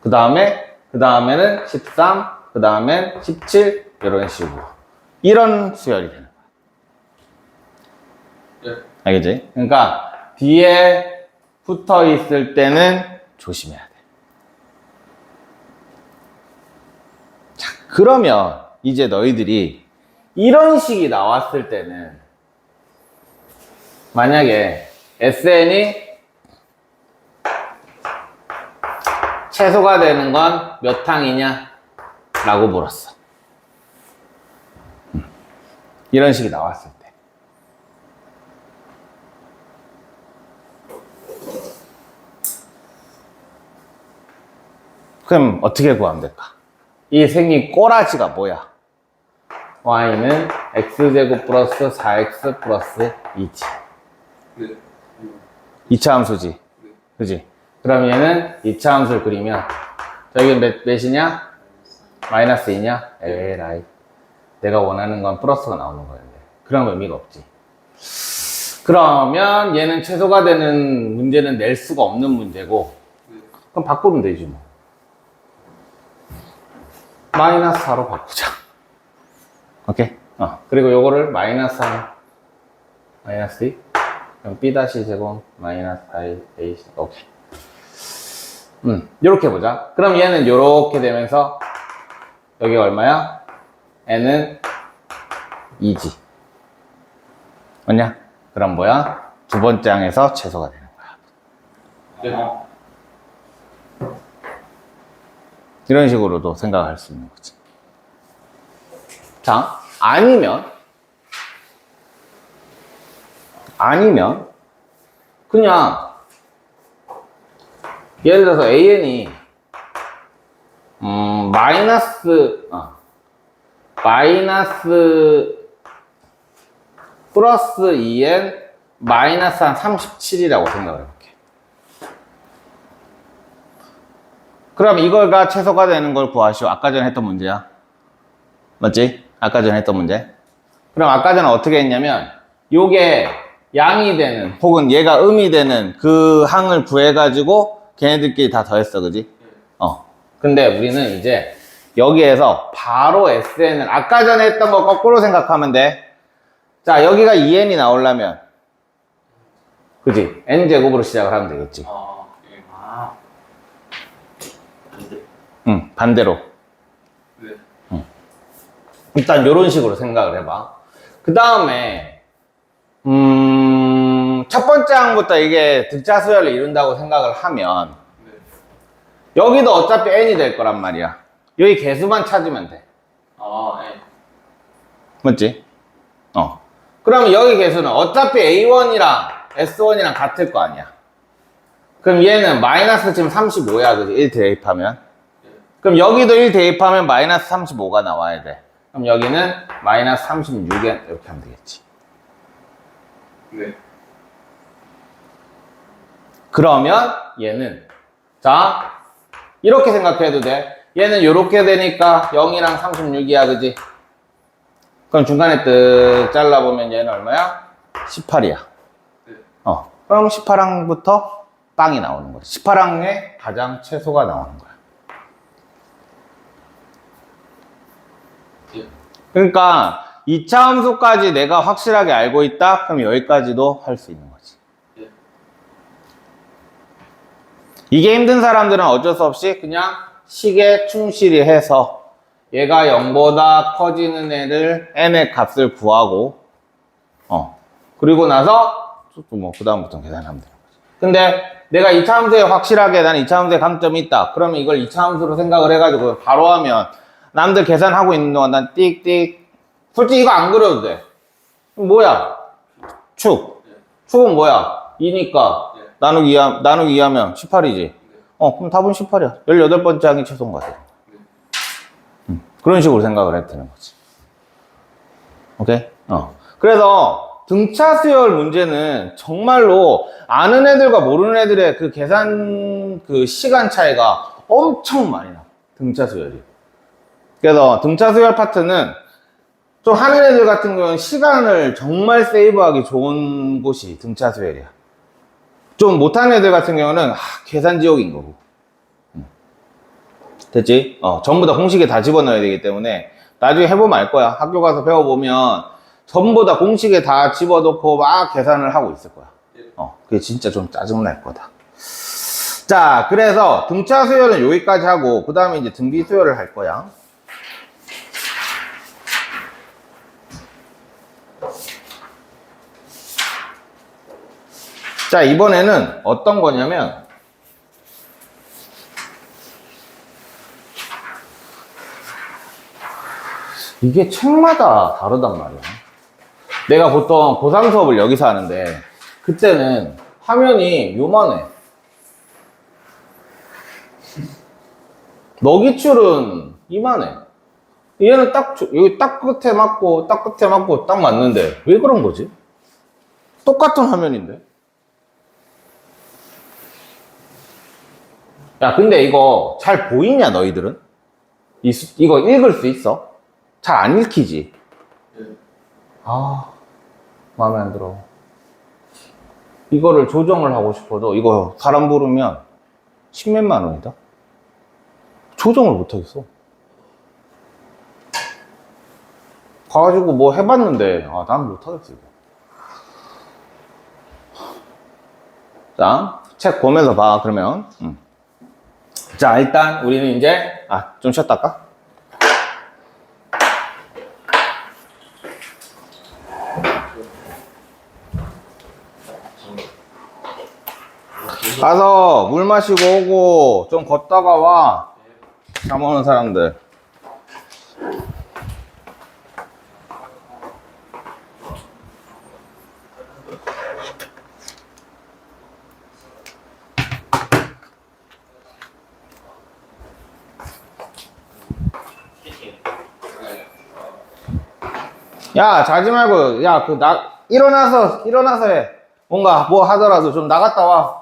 그 다음에는 13, 그 다음엔 17, 이런 식으로. 이런 수열이 되는 거야. 네. 알겠지? 그러니까, 뒤에 붙어 있을 때는 조심해야 돼. 자, 그러면 이제 너희들이 이런 식이 나왔을 때는 만약에 SN이 최소가 되는 건 몇 항이냐? 라고 물었어. 이런 식이 나왔을 때. 그럼 어떻게 구하면 될까? 이 생긴 꼬라지가 뭐야? y는 x제곱 플러스 4x 플러스 2지. 네. 2차 함수지. 네. 그지? 그럼 얘는 2차 함수를 그리면 저기 몇이냐? 마이너스 2냐? 에라이. 내가 원하는 건 플러스가 나오는 거였는데. 그런 의미가 없지. 그러면 얘는 최소가 되는 문제는 낼 수가 없는 문제고, 네. 그럼 바꾸면 되지 뭐. 마이너스 4로 바꾸자. 오케이? 그리고 요거를 마이너스 3, 마이너스 2, 그럼 b 다시 제곱 마이너스 4a, 오케이. 요렇게 보자. 그럼 얘는 요렇게 되면서 여기가 얼마야? n은 2지. 맞냐? 그럼 뭐야? 두 번째 항에서 최소가 되는 거야. 네. 이런 식으로도 생각할 수 있는 거지. 자, 아니면 그냥 예를 들어서 AN이 마이너스 플러스 2n 마이너스 한 37이라고 생각을 해볼게. 그럼 이거가 최소가 되는 걸 구하시오. 아까 전에 했던 문제야. 맞지? 아까 전에 했던 문제. 그럼 아까 전에 어떻게 했냐면 요게 양이 되는 혹은 얘가 음이 되는 그 항을 구해가지고 걔네들끼리 다 더했어. 그지? 근데 우리는 이제 여기에서 바로 SN을 아까 전에 했던 거 거꾸로 생각하면 돼. 자, 여기가 2n이 나오려면 그지? n제곱으로 시작을 하면 되겠지. 예. 응, 반대로. 네. 일단 요런 식으로 생각을 해봐. 그 다음에 첫 번째 항부터 이게 득자수열을 이룬다고 생각을 하면 네. 여기도 어차피 n이 될 거란 말이야. 여기 개수만 찾으면 돼. 예. 맞지? 그러면 여기 개수는 어차피 A1이랑 S1이랑 같을 거 아니야. 그럼 얘는 마이너스 지금 35야. 그지? 1 대입하면. 네. 그럼 여기도 1 대입하면 마이너스 35가 나와야 돼. 그럼 여기는 마이너스 36n 이렇게 하면 되겠지. 네. 그러면 얘는 자 이렇게 생각해도 돼. 얘는 이렇게 되니까 0이랑 36이야, 그지? 그럼 중간에 뜩 잘라보면 얘는 얼마야? 18이야. 네. 그럼 18항부터 빵이 나오는 거지. 18항의 가장 최소가 나오는 거야. 예. 그러니까 2차 함수까지 내가 확실하게 알고 있다? 그럼 여기까지도 할 수 있는 거지. 예. 이게 힘든 사람들은 어쩔 수 없이 그냥 식에 충실히 해서 얘가 0보다 커지는 애를 n의 값을 구하고 그리고 나서 뭐 그 다음부터는 계산하면 되는 거지. 근데 내가 2차 함수에 확실하게 나는 2차 함수에 강점이 있다. 그러면 이걸 2차 함수로 생각을 해가지고 바로 하면 남들 계산하고 있는 동안 난 띡띡 솔직히 이거 안 그려도 돼. 뭐야? 축. 축은 뭐야? 2니까 나누기 2하면 18이지. 그럼 답은 18이야. 18번째 항이 최소인 거 같아. 그런 식으로 생각을 해도 되는 거지. 오케이? 그래서 등차 수열 문제는 정말로 아는 애들과 모르는 애들의 그 계산 그 시간 차이가 엄청 많이 나. 등차 수열이. 그래서 등차 수열 파트는 좀 하는 애들 같은 경우는 시간을 정말 세이브하기 좋은 곳이 등차 수열이야. 좀 못하는 애들 같은 경우는 계산 지옥인 거고. 됐지? 전부 다 공식에 다 집어넣어야 되기 때문에 나중에 해보면 알 거야. 학교 가서 배워보면 전부 다 공식에 다 집어넣고 막 계산을 하고 있을 거야. 그게 진짜 좀 짜증날 거다. 자, 그래서 등차 수열은 여기까지 하고 그 다음에 이제 등비 수열을 할 거야. 자, 이번에는 어떤 거냐면 이게 책마다 다르단 말이야. 내가 보통 고3 수업을 여기서 하는데 그때는 화면이 요만해. 너기출은 이만해. 얘는 여기 딱 끝에 맞고 딱 끝에 맞고 딱 맞는데 왜 그런 거지? 똑같은 화면인데. 야, 근데 이거 잘 보이냐, 너희들은? 이거 읽을 수 있어? 잘 안 읽히지? 네. 마음에 안 들어. 이거를 조정을 하고 싶어도 이거 사람 부르면 십몇만 원이다? 조정을 못 하겠어. 가가지고 뭐 해봤는데, 난 못 하겠어, 이거. 자, 책 보면서 봐, 그러면. 자, 일단 우리는 이제 좀 쉬었다 할까? 가서 물 마시고 오고 좀 걷다가 와. 잠 오는 사람들. 야, 자지 말고, 야, 일어나서 해. 뭔가 뭐 하더라도 좀 나갔다 와.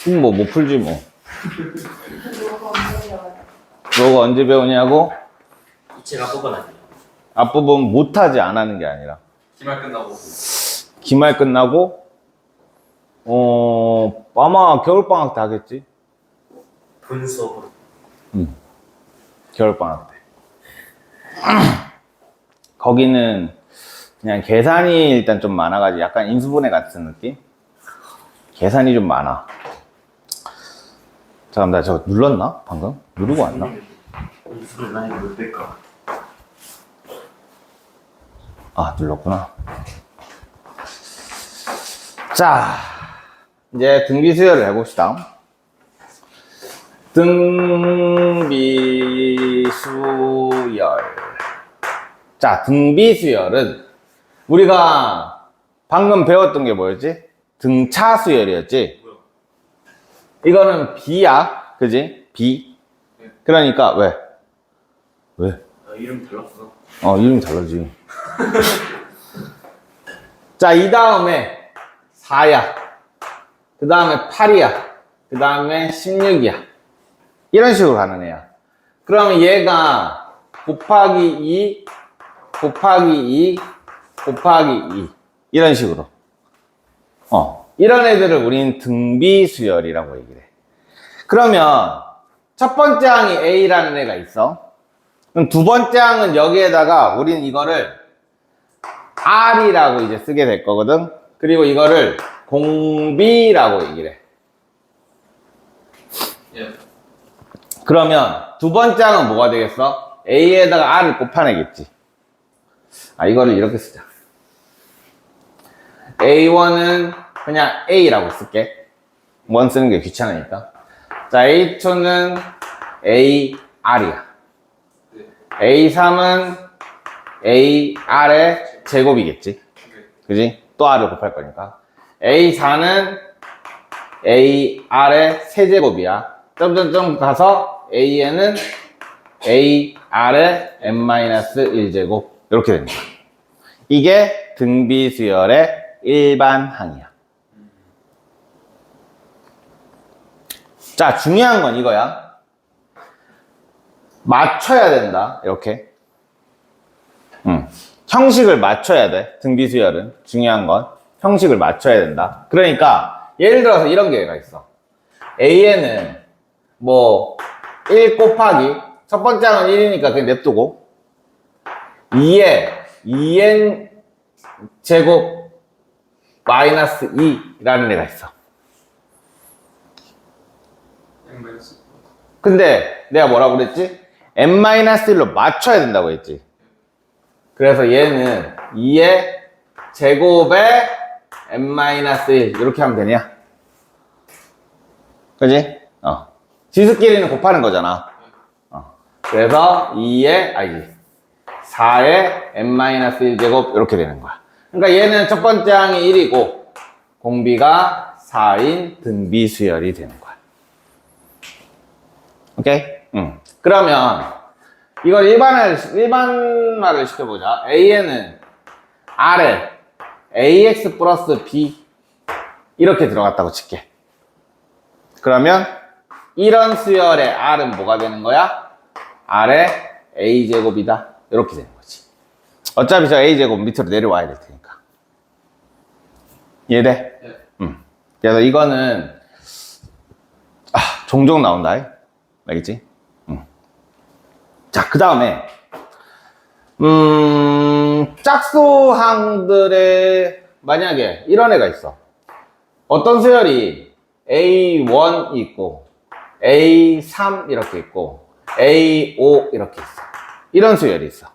못 풀지 뭐. 너가 언제 배우냐고? 이 책 앞부분 아니에요? 앞부분 못하지 안 하는 게 아니라. 기말 끝나고. 아마 겨울방학 때 하겠지? 분수업으로. 겨울방학 때. 거기는 그냥 계산이 일단 좀 많아가지고 약간 인수분해 같은 느낌? 계산이 좀 많아. 잠깐, 나 저거 눌렀나? 방금? 누르고 왔나? 무슨 나이 못 될까? 눌렀구나. 자, 이제 등비 수열을 해봅시다. 등비 수열. 자, 등비 수열은 우리가 방금 배웠던 게 뭐였지? 등차 수열이었지? 이거는 B야. 그지? B. 그러니까 왜? 이름 달랐어. 이름이 다르지. 자, 이 다음에 4야. 그 다음에 8이야. 그 다음에 16이야. 이런 식으로 가는 애야. 그러면 얘가 곱하기 2, 곱하기 2, 곱하기 2. 이런 식으로. 이런 애들을 우린 등비수열이라고 얘기를 해. 그러면 첫 번째 항이 A라는 애가 있어. 그럼 두 번째 항은 여기에다가 우린 이거를 R이라고 이제 쓰게 될 거거든. 그리고 이거를 공비라고 얘기를 해. 예. 그러면 두 번째 항은 뭐가 되겠어? A에다가 R을 곱하내겠지. 이거를 이렇게 쓰자. A1은 그냥 A라고 쓸게. 1 쓰는 게 귀찮으니까. 자, A2는 AR이야. 네. A3은 AR의 제곱이겠지. 그지? 또 R을 곱할 거니까. A4는 AR의 세제곱이야. 점점점 가서 AN은 AR의 n-1제곱. 이렇게 됩니다. 이게 등비수열의 일반항이야. 자, 중요한 건 이거야. 맞춰야 된다. 이렇게. 형식을 맞춰야 돼. 등비수열은. 중요한 건 형식을 맞춰야 된다. 그러니까 예를 들어서 이런 계가 있어. AN은 뭐 1 곱하기 첫 번째 항은 1이니까 그냥 냅두고 2에 2n 제곱 마이너스 2라는 애가 있어. 근데 내가 뭐라고 그랬지? n-1로 맞춰야 된다고 했지. 그래서 얘는 2의 제곱에 n-1 이렇게 하면 되냐? 그지? 지수끼리는 곱하는 거잖아. 그래서 4의 n-1제곱 이렇게 되는 거야. 그러니까 얘는 첫 번째 항이 1이고 공비가 4인 등비수열이 되는 거야. 오케이? 그러면 이걸 일반화를 시켜보자. AN은 R에 AX 플러스 B 이렇게 들어갔다고 칠게. 그러면 이런 수열의 R은 뭐가 되는 거야? R의 A제곱이다. 이렇게 되는 거지. 어차피 저 A제곱 밑으로 내려와야 될 테니까. 이해돼? 네. 그래서 이거는 종종 나온다. 알겠지? 자, 그 다음에 짝수항들의 만약에 이런 애가 있어. 어떤 수열이 A1 있고 A3 이렇게 있고 A5 이렇게 있어. 이런 수열이 있어.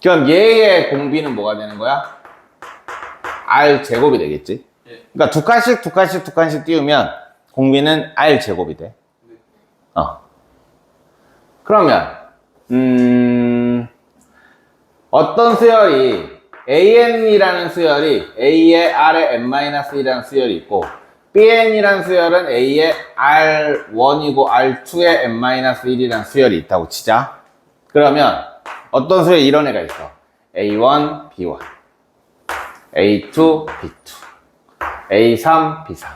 그럼 얘의 공비는 뭐가 되는 거야? R 제곱이 되겠지. 예. 그러니까 두 칸씩 띄우면 공비는 R 제곱이 돼. 그러면 어떤 수열이 AN이라는 수열이 A의 R의 n-1이라는 수열이 있고 BN이라는 수열은 A의 R1이고 R2의 n-1이라는 수열이 있다고 치자. 그러면 어떤 수열이 이런 애가 있어. A1, B1 A2, B2 A3, B3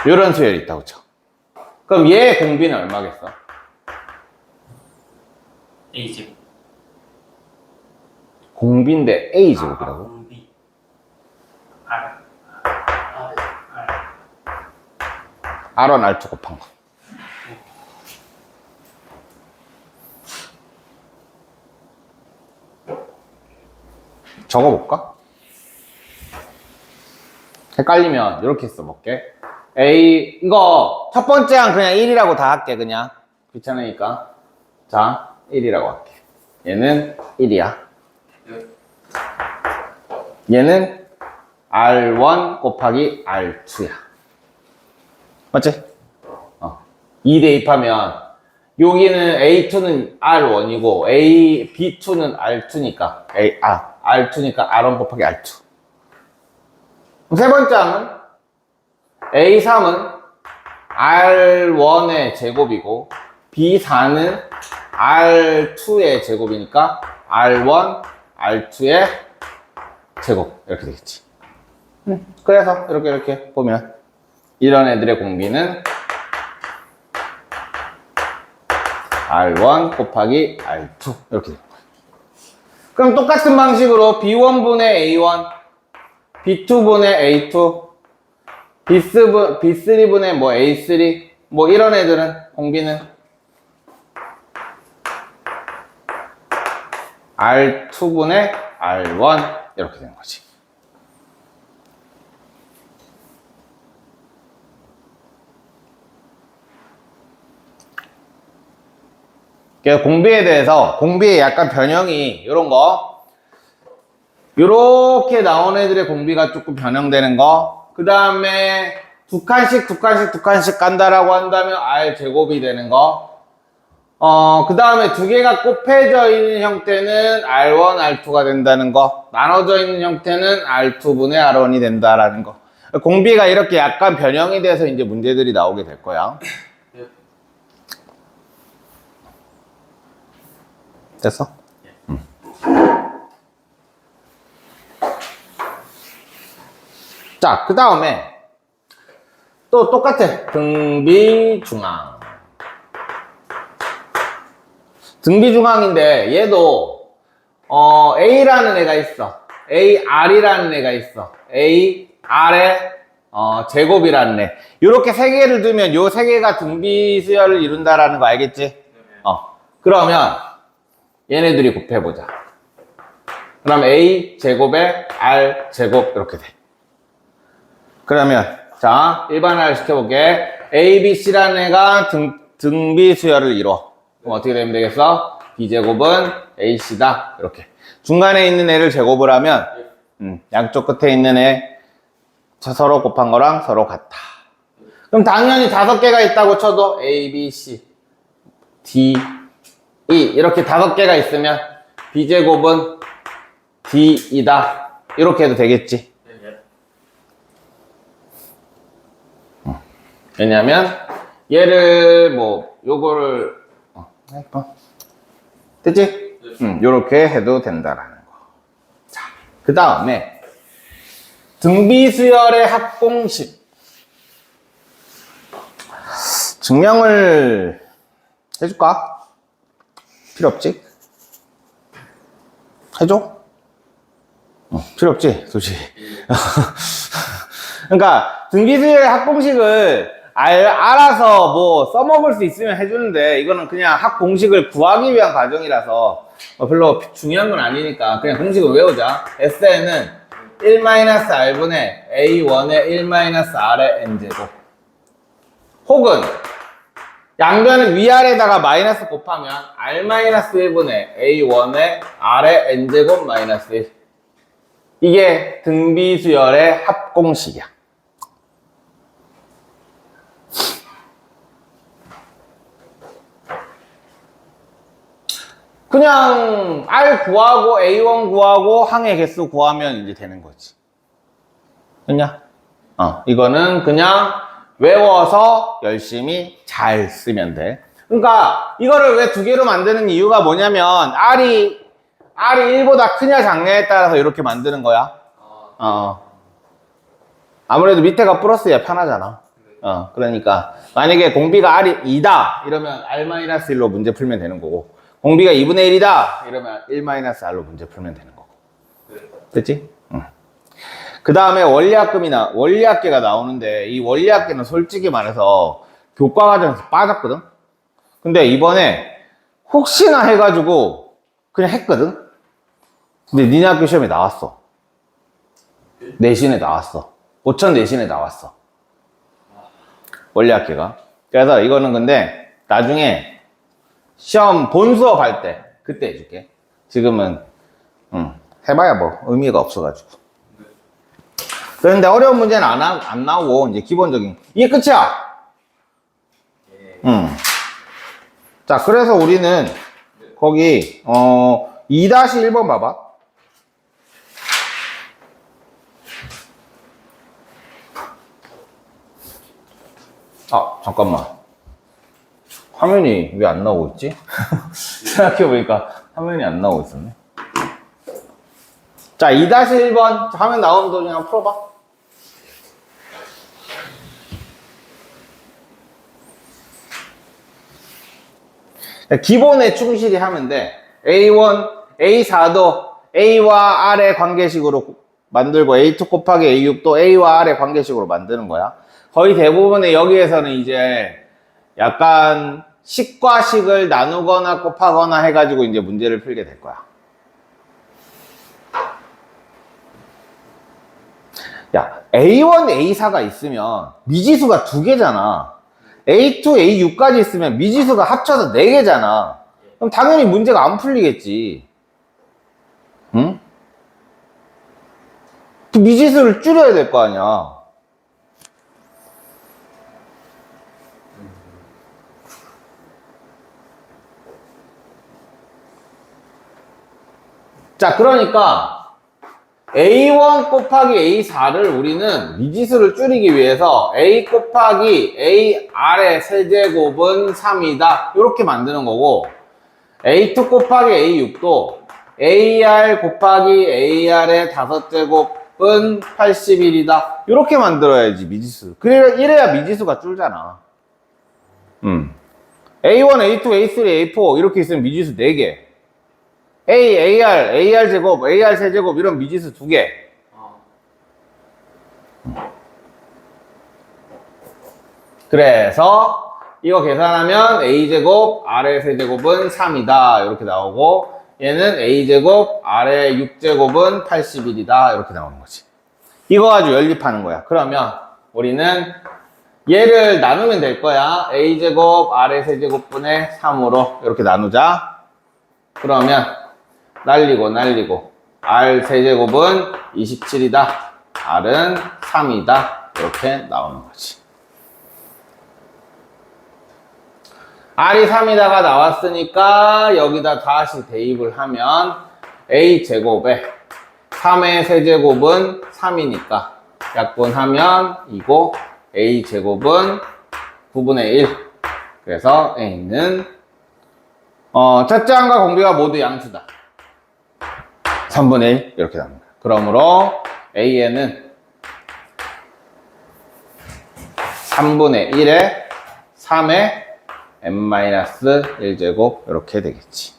이런 수열이 있다고 쳐. 그럼 얘의 공비는 얼마겠어? A제곱. 공비인데 A제곱이라고? 공비. R. R1, R2 곱한 거. 적어볼까? 헷갈리면 이렇게 써볼게. 이거 첫 번째 항 그냥 1이라고 다 할게. 그냥 귀찮으니까. 자, 1이라고 할게. 얘는 1이야. 얘는 R1 곱하기 R2야. 맞지? 2 대입하면 여기는 A2는 R1이고 B2는 R2니까 R2니까 R1 곱하기 R2. 세 번째 항은 A3은 R1의 제곱이고 B4는 R2의 제곱이니까 R1, R2의 제곱 이렇게 되겠지. 그래서 이렇게 보면 이런 애들의 공비는 R1 곱하기 R2 이렇게 되는 거예요. 그럼 똑같은 방식으로 B1분의 A1, B2분의 A2, B3분의 뭐 A3 뭐 이런 애들은 공비는 R2분의 R1 이렇게 되는 거지. 그래서 공비에 대해서 공비의 약간 변형이 이런 거 요렇게 나온 애들의 공비가 조금 변형되는 거, 그 다음에 두 칸씩 간다라고 한다면 R 제곱이 되는 거, 그 다음에 두 개가 곱해져 있는 형태는 R1, R2가 된다는 거, 나눠져 있는 형태는 R2분의 R1이 된다라는 거. 공비가 이렇게 약간 변형이 돼서 이제 문제들이 나오게 될 거야. 됐어? 자, 그 다음에 또 똑같아. 등비중앙. 등비중앙인데 얘도 A라는 애가 있어. AR이라는 애가 있어. AR의 제곱이라는 애. 요렇게 세 개를 두면 요 세 개가 등비수열을 이룬다라는 거 알겠지? 그러면 얘네들이 곱해보자. 그럼 A 제곱에 R 제곱 이렇게 돼. 그러면 자 일반화를 시켜볼게. A, B, C라는 애가 등비수열을 이뤄. 그럼 어떻게 되면 되겠어? B 제곱은 AC다. 이렇게 중간에 있는 애를 제곱을 하면 양쪽 끝에 있는 애 서로 곱한 거랑 서로 같다. 그럼 당연히 5개가 있다고 쳐도 A, B, C, D, E 이렇게 5개가 있으면 B 제곱은 D이다. 이렇게 해도 되겠지. 왜냐면 얘를 뭐 요거를 됐지? 요렇게 해도 된다라는 거. 자, 그 다음에 등비수열의 합공식 증명을 해줄까? 필요 없지? 해줘? 필요 없지, 솔직히. 그러니까 등비수열의 합공식을 알아서 뭐 써먹을 수 있으면 해주는데 이거는 그냥 합공식을 구하기 위한 과정이라서 별로 중요한 건 아니니까 그냥 공식을 외우자. SN은 1-R분의 A1의 1-R의 N제곱, 혹은 양변을 위아래다가 마이너스 곱하면 R-1분의 A1의 R의 N제곱 마이너스 1. 이게 등비수열의 합공식이야. 그냥 R 구하고 A1 구하고 항의 개수 구하면 이제 되는 거지. 됐냐? 이거는 그냥 외워서 열심히 잘 쓰면 돼. 그러니까 이거를 왜 2개로 만드는 이유가 뭐냐면 R이 1보다 크냐 작냐에 따라서 이렇게 만드는 거야. 아무래도 밑에가 플러스야 편하잖아. 그러니까 만약에 공비가 R이 2다 이러면 R-1로 문제 풀면 되는 거고, 공비가 2분의 1이다 이러면 1-R로 문제 풀면 되는 거고. 됐지? 그 다음에 원리합계가 나오는데 이 원리합계는 솔직히 말해서 교과 과정에서 빠졌거든? 근데 이번에 혹시나 해가지고 그냥 했거든? 근데 니네 학교 시험에 나왔어. 내신에 나왔어. 고천 내신에 나왔어. 원리합계가. 그래서 이거는 근데 나중에 시험 본 수업 할 때 그때 해줄게. 지금은 해봐야 뭐 의미가 없어가지고. 그런데 어려운 문제는 안 나오고 이제 기본적인 이게 끝이야. 자, 그래서 우리는 거기 2-1번 봐봐. 잠깐만. 화면이 왜 안 나오고 있지? 생각해보니까 화면이 안 나오고 있었네. 자, 2-1번. 화면 나오는 도중에 한번 풀어봐. 기본에 충실히 하면 돼. A1, A4도 A와 R의 관계식으로 만들고 A2 곱하기 A6도 A와 R의 관계식으로 만드는 거야. 거의 대부분의 여기에서는 이제 약간 식과 식을 나누거나 곱하거나 해가지고 이제 문제를 풀게 될 거야. 야, A1, A4가 있으면 미지수가 2개잖아. A2, A6까지 있으면 미지수가 합쳐서 4개잖아. 그럼 당연히 문제가 안 풀리겠지. 응? 그 미지수를 줄여야 될 거 아니야. 자, 그러니까 A1 곱하기 A4를 우리는 미지수를 줄이기 위해서 A 곱하기 AR의 세제곱은 3이다. 이렇게 만드는 거고, A2 곱하기 A6도 AR 곱하기 AR의 5제곱은 81이다. 이렇게 만들어야지, 미지수. 이래야 미지수가 줄잖아. A1, A2, A3, A4 이렇게 있으면 미지수 4개. A, AR, AR 제곱, AR 세제곱 이런 미지수 2개. 그래서 이거 계산하면 A제곱, R의 세제곱은 3이다. 이렇게 나오고, 얘는 A제곱, R의 6제곱은 81이다. 이렇게 나오는 거지. 이거 가지고 연립하는 거야. 그러면 우리는 얘를 나누면 될 거야. A제곱, R의 세제곱분의 3으로 이렇게 나누자. 그러면 날리고 R 세제곱은 27이다. R은 3이다. 이렇게 나오는 거지. R이 3이다가 나왔으니까 여기다 다시 대입을 하면 A제곱에 3의 세제곱은 3이니까 약분하면 이고 A제곱은 9분의 1. 그래서 A는 첫째 항과 공비가 모두 양수다. 3분의 1 이렇게 나옵니다. 그러므로 A에는 3분의 1에 3의 n-1제곱 이렇게 되겠지.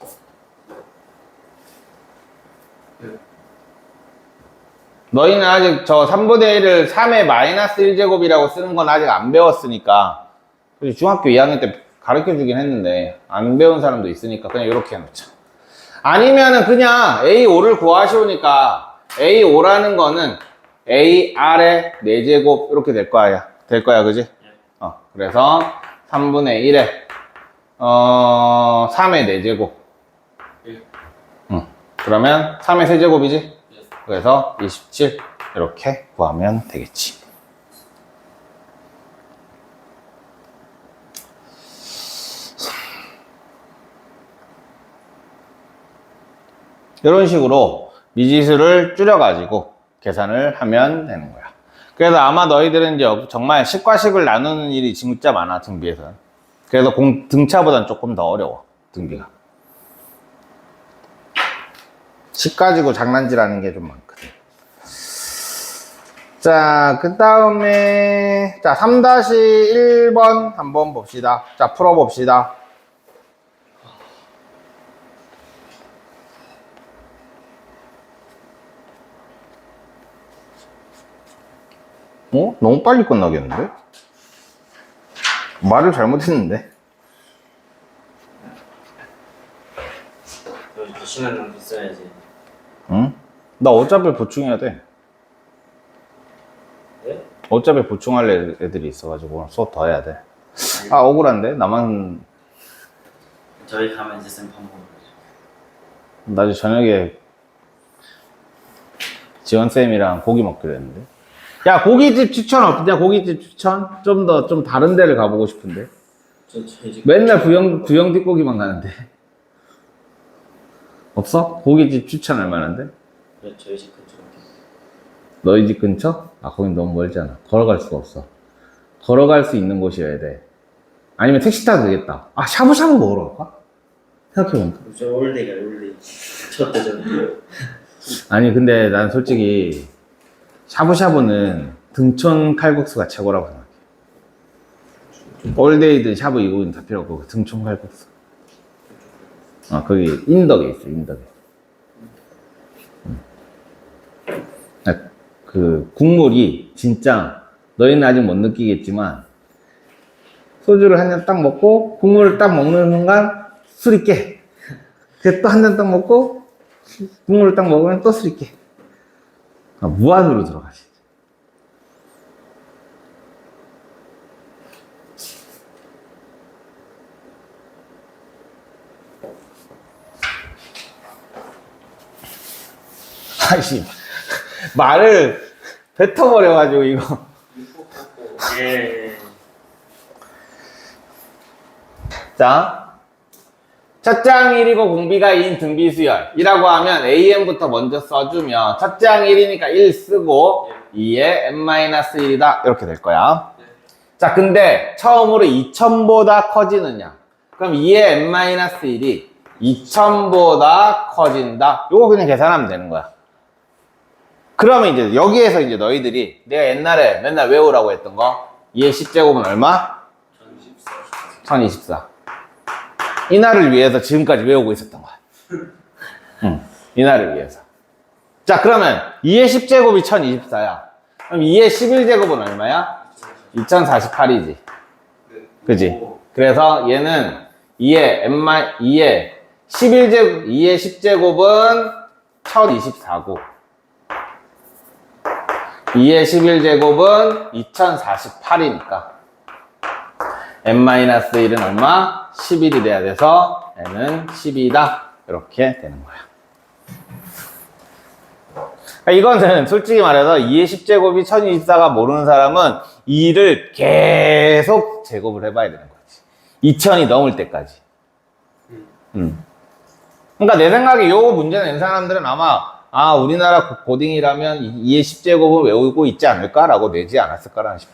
너희는 아직 저 3분의 1을 3의 마이너스 1제곱이라고 쓰는 건 아직 안 배웠으니까, 중학교 2학년 때 가르쳐 주긴 했는데 안 배운 사람도 있으니까 그냥 이렇게 해놓자. 아니면은 그냥 A5를 구하시오니까 A5라는 거는 AR의 4제곱 이렇게 될 거야. 그지? 그래서 3분의 1에 3의 4제곱. 그러면 3의 세제곱이지? 그래서 27 이렇게 구하면 되겠지. 이런 식으로 미지수를 줄여가지고 계산을 하면 되는 거야. 그래서 아마 너희들은 이제 정말 식과 식을 나누는 일이 진짜 많아, 등비에서는. 그래서 등차보다는 조금 더 어려워, 등비가. 식 가지고 장난질하는 게 좀 많거든. 자, 그 다음에, 자, 3-1번 한번 봅시다. 자, 풀어봅시다. 너무 빨리 끝나겠는데? 말을 잘못했는데? 너 시간 남 있어야지. 응? 나 어차피 보충해야 돼. 네? 어차피 보충할 애들이 있어가지고 수업 더 해야 돼. 아, 억울한데? 나만 저희 가면 이제 쌤 밥 먹는 거죠. 나중에 저녁에 지원쌤이랑 고기 먹기로 했는데. 야, 고깃집 추천 없냐? 고깃집 추천? 좀 다른 데를 가보고 싶은데. 저희 집 맨날 구형 뒷고기만 가는데. 없어? 고깃집 추천할 만한데? 저희 집 근처밖에. 너희 집 근처? 아, 거긴 너무 멀잖아. 걸어갈 수가 없어. 걸어갈 수 있는 곳이어야 돼. 아니면 택시 타도 되겠다. 아, 샤브샤브 먹으러 갈까? 생각해보니까. 저 올데이가 올데이. 첫 대전. 아니, 근데 난 솔직히 샤브샤브는 등촌 칼국수가 최고라고 생각해. 올데이든 샤브 이거는 다 필요 없고 등촌 칼국수. 거기 인덕에 있어, 인덕에. 그 국물이 진짜 너희는 아직 못 느끼겠지만 소주를 한 잔 딱 먹고 국물을 딱 먹는 순간 술이 깨. 그래서 또 한 잔 딱 먹고 국물을 딱 먹으면 또 술이 깨. 무한으로 들어가지. 아이씨, 말을 뱉어버려가지고, 이거. 예. 자, 첫장 1이고 공비가 2인 등비수열이라고 하면 AM부터 먼저 써주면 첫장 1이니까 1 쓰고 2에 n-1이다. 이렇게 될 거야. 자, 근데 처음으로 2000보다 커지느냐? 그럼 2에 n-1이 2000보다 커진다. 요거 그냥 계산하면 되는 거야. 그러면 이제 여기에서 이제 너희들이 내가 옛날에 맨날 외우라고 했던 거 2의 10제곱은 얼마? 1024. 이날을 위해서 지금까지 외우고 있었던 거야. 이날을 위해서. 자, 그러면 2의 10제곱이 1024야. 그럼 2의 11제곱은 얼마야? 2048이지. 그지? 그래서 얘는 2의 11제곱, 2의 10제곱은 1024고 2의 11제곱은 2048이니까 n-1은 얼마? 11이 돼야 돼서 n은 12다. 이렇게 되는 거야. 이거는 솔직히 말해서 2의 10제곱이 1024가 모르는 사람은 2를 계속 제곱을 해봐야 되는 거지. 2000이 넘을 때까지. 그러니까 내 생각에 요 문제 낸 사람들은 아마 우리나라 고딩이라면 2의 10제곱을 외우고 있지 않을까라고 내지 않았을까라는 싶어.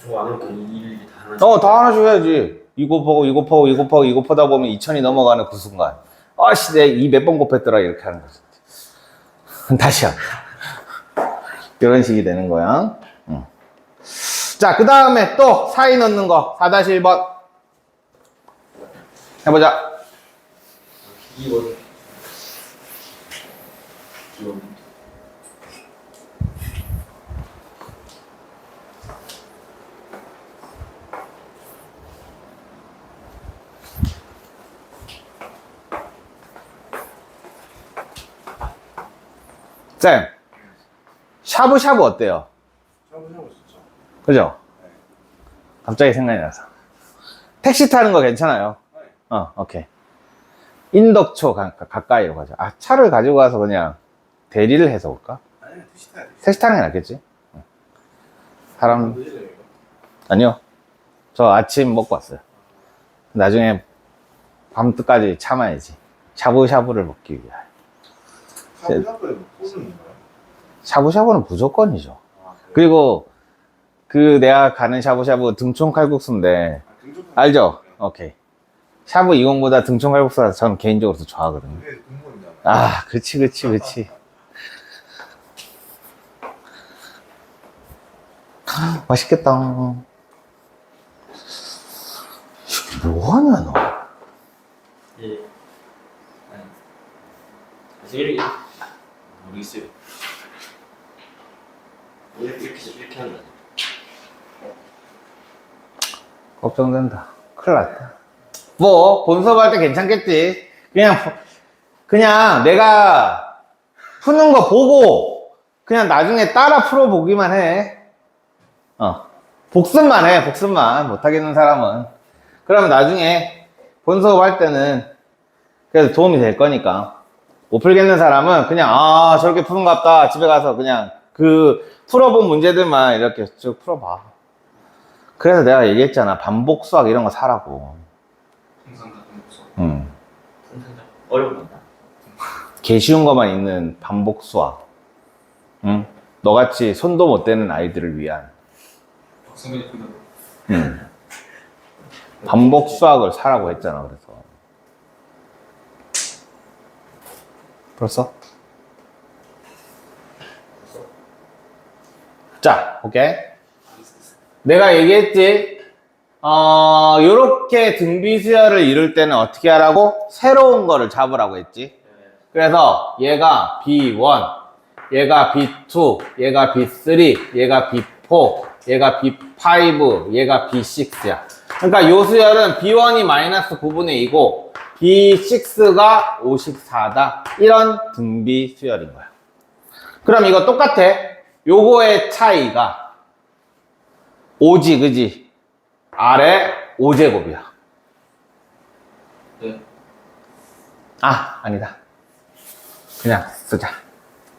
저 안에 그 일일이 다 하나. 다 하나 줘야지. 이거 곱하다 보면 2000이 넘어가는 그 순간. 아씨, 내가 이 몇 번 곱했더라. 이렇게 하는 거지. 다시야. 이런 식이 되는 거야. 자, 그 다음에 또 사이 넣는 거. 4-1번. 해보자. 2번. 쌤, 샤브샤브 어때요? 샤브샤브 좋죠. 그죠? 갑자기 생각이 나서. 택시 타는 거 괜찮아요? 오케이. 인덕초 가까이로 가자. 차를 가지고 가서 그냥 대리를 해서 올까? 아니, 택시 타야 돼. 택시 타는 게 낫겠지? 사람, 늦으세요, 이거? 아니요. 저 아침 먹고 왔어요. 나중에 밤늦까지 참아야지. 샤브샤브를 먹기 위하여. 샤브샤브에 뭐 포즈인가요? 샤브샤브는 무조건이죠. 그래요? 그리고 내가 가는 샤브샤브 등촌 칼국수인데 등촌 알죠? 오케이. 샤브 20보다 등촌 칼국수가 저는 개인적으로 더 좋아하거든요. 그게 근본이잖아요. 그렇지. 맛있겠다. 뭐하냐 너? 예. 아니. 그래서 이렇게 모르겠어요. 이렇게 한다. 걱정된다. 큰일 났다. 뭐 본수업할 때 괜찮겠지. 그냥 내가 푸는 거 보고 그냥 나중에 따라 풀어보기만 해. 복습만 해. 복습만. 못하겠는 사람은. 그러면 나중에 본수업할 때는 그래도 도움이 될 거니까. 못 풀겠는 사람은 그냥 저렇게 푸는 것 같다. 집에 가서 그냥 풀어본 문제들만 이렇게 쭉 풀어봐. 그래서 내가 얘기했잖아. 반복 수학 이런 거 사라고. 항상 같은 모습. 어려운 건다. 개 쉬운 것만 있는 반복 수학. 응? 너같이 손도 못 대는 아이들을 위한. 박성민이 근데 반복 수학을 사라고 했잖아. 그래서. 벌써? 자, 오케이. 내가 얘기했지. 요렇게 등비수열을 이룰 때는 어떻게 하라고? 새로운 거를 잡으라고 했지. 그래서 얘가 B1, 얘가 B2, 얘가 B3, 얘가 B4, 얘가 B5, 얘가 B6야. 그러니까 요 수열은 B1이 마이너스 9분의 2고 B6가 54다. 이런 등비 수열인 거야. 그럼 이거 똑같아. 요거의 차이가 5지, 그지? 아래 5제곱이야. 네. 아, 아니다. 그냥 쓰자.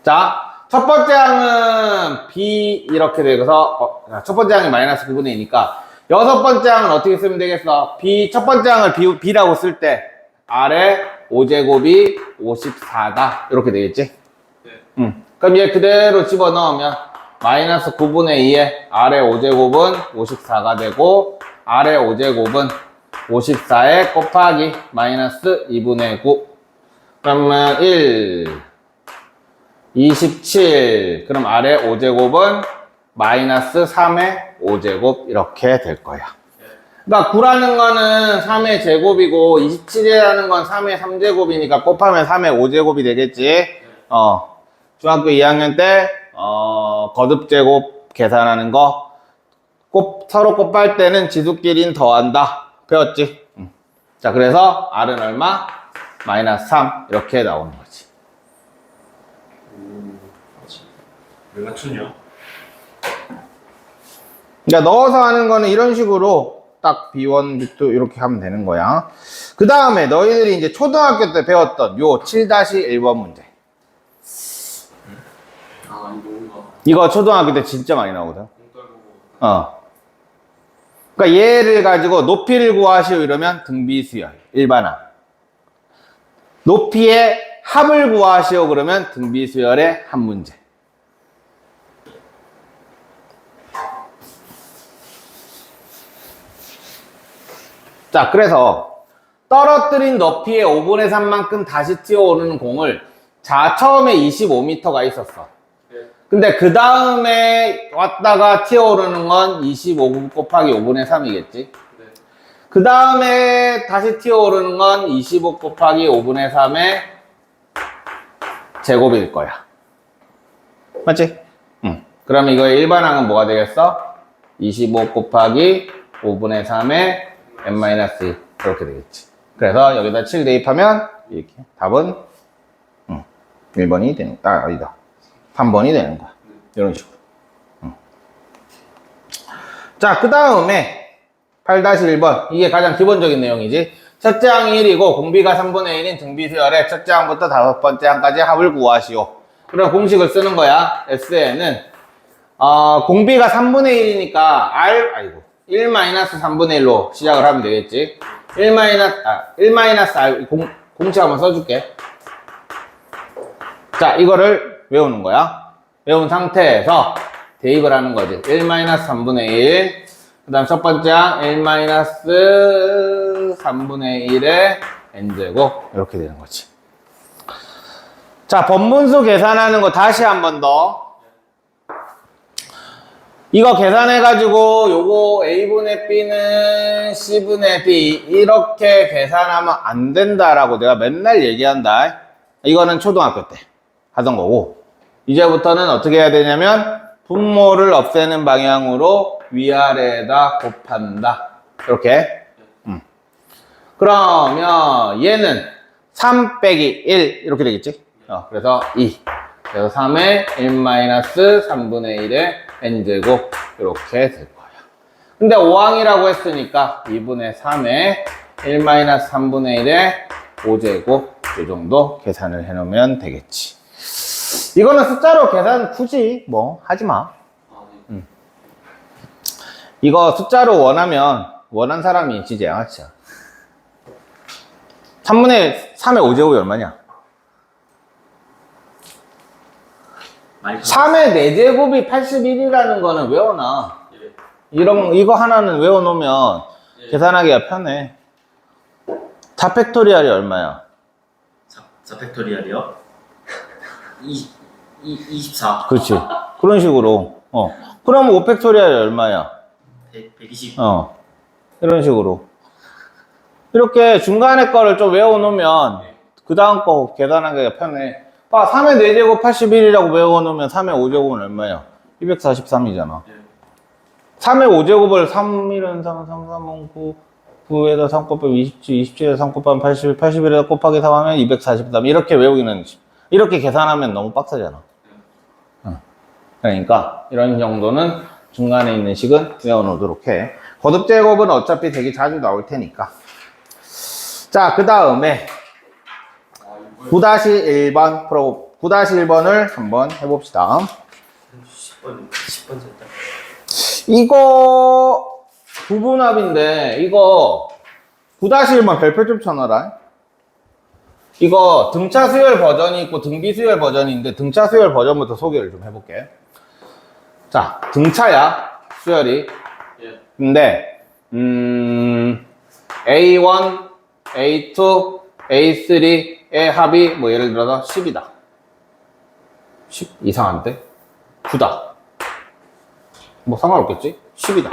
자, 첫 번째 항은 B 이렇게 되어서 첫 번째 항이 마이너스 9분의 2니까 여섯 번째 항은 어떻게 쓰면 되겠어? B 첫 번째 항을 B라고 쓸 때 아래 5제곱이 54다. 이렇게 되겠지? 네. 그럼 얘 그대로 집어넣으면 마이너스 9분의 2에 아래 5제곱은 54가 되고 아래 5제곱은 54에 곱하기 마이너스 2분의 9 그러면 1 27 그럼 아래 5제곱은 마이너스 3의 5제곱 이렇게 될 거야. 그러니까 9라는 거는 3의 제곱이고 27이라는 건 3의 3제곱이니까 곱하면 3의 5제곱이 되겠지. 중학교 2학년 때 거듭제곱 계산하는 거 서로 곱할 때는 지수끼리는 더한다. 배웠지? 자, 그래서 R은 얼마? 마이너스 3 이렇게 나오는 거지. 왜 맞추냐? 그러니까 넣어서 하는 거는 이런 식으로 딱 B1, B2 이렇게 하면 되는 거야. 그 다음에 너희들이 이제 초등학교 때 배웠던 요 7-1번 문제. 아, 이거 뭔가 이거 초등학교 때 진짜 많이 나오거든. 공떨고 그러니까 얘를 가지고 높이를 구하시오 이러면 등비수열 일반항. 높이의 합을 구하시오 그러면 등비수열의 한 문제. 자, 그래서 떨어뜨린 높이의 5분의 3만큼 다시 튀어오르는 공을 처음에 25m가 있었어. 근데 그 다음에 왔다가 튀어오르는 건 25 곱하기 5분의 3이겠지. 네. 그 다음에 다시 튀어오르는 건 25 곱하기 5분의 3의 제곱일 거야. 맞지? 응. 그럼 이거의 일반항은 뭐가 되겠어? 25 곱하기 5분의 3의 n-2 이렇게 되겠지. 그래서 여기다 7 대입하면 이렇게 답은 1번이 되는 거야. 아니다. 3번이 되는 거야. 이런 식으로. 자, 그 다음에 8-1번. 이게 가장 기본적인 내용이지. 첫째 항이 1이고 공비가 3분의 1인 등비수열의 첫째 항부터 다섯 번째 항까지 합을 구하시오. 그럼 공식을 쓰는 거야. S에는 공비가 3분의 1이니까 1-3분의 1로 시작을 하면 되겠지. 1-R 공식 한번 써줄게. 자, 이거를 외우는 거야. 외운 상태에서 대입을 하는 거지. 1-3분의 1. 그 다음 첫 번째 항 1-3분의 1의 n제곱. 이렇게 되는 거지. 자, 번분수 계산하는 거 다시 한 번 더. 이거 계산해가지고 요거 A분의 B는 C분의 D 이렇게 계산하면 안 된다라고 내가 맨날 얘기한다. 이거는 초등학교 때 하던 거고 이제부터는 어떻게 해야 되냐면 분모를 없애는 방향으로 위아래에다 곱한다. 이렇게. 그러면 얘는 3 빼기 1 이렇게 되겠지. 그래서 2. 그래서 3의 1-3분의 1의 n제곱 이렇게 될 거야. 근데 5항이라고 했으니까 2분의 3의 1-3분의 1의 5제곱 이 정도 계산을 해놓으면 되겠지. 이거는 숫자로 계산 굳이 뭐 하지마. 이거 숫자로 원하면 원한 사람이 진짜 양아치야. 3분의 3의 5제곱이 얼마냐? 3의 4제곱이 81이라는 거는 외워놔. 이거 하나는 외워놓으면 계산하기가 편해. 4팩토리얼이 얼마야? 4팩토리얼이요? 24. 그렇지. 그런 식으로. 그럼 5팩토리얼이 얼마야? 120. 이런 식으로. 이렇게 중간에 거를 좀 외워놓으면 그 다음 거 계산하기가 편해. 3의 4제곱 81이라고 외워놓으면 3의 5제곱은 얼마야? 243이잖아. 3의 5제곱을 3일은 3, 3, 3, 9, 9에다 3 곱하면 27, 27에다 3 곱하면 81, 81에다 곱하기 3 하면 243. 이렇게 외우기는, 이렇게 계산하면 너무 빡세잖아. 그러니까 이런 정도는 중간에 있는 식은 외워놓도록 해. 거듭제곱은 어차피 되게 자주 나올 테니까. 자, 그 다음에 9-1번 풀어, 9-1번을 한번 해봅시다. 10번 됐다. 이거 부분합인데 이거 9-1번 별표 좀 쳐놔라. 이거 등차 수열 버전이 있고 등비 수열 버전이 있는데 등차 수열 버전부터 소개를 좀 해볼게. 자, 등차야 수열이. 근데 A1, A2, A3의 합이 뭐 예를 들어서 10이다. 10 이상한데? 9다. 뭐 상관없겠지? 10이다.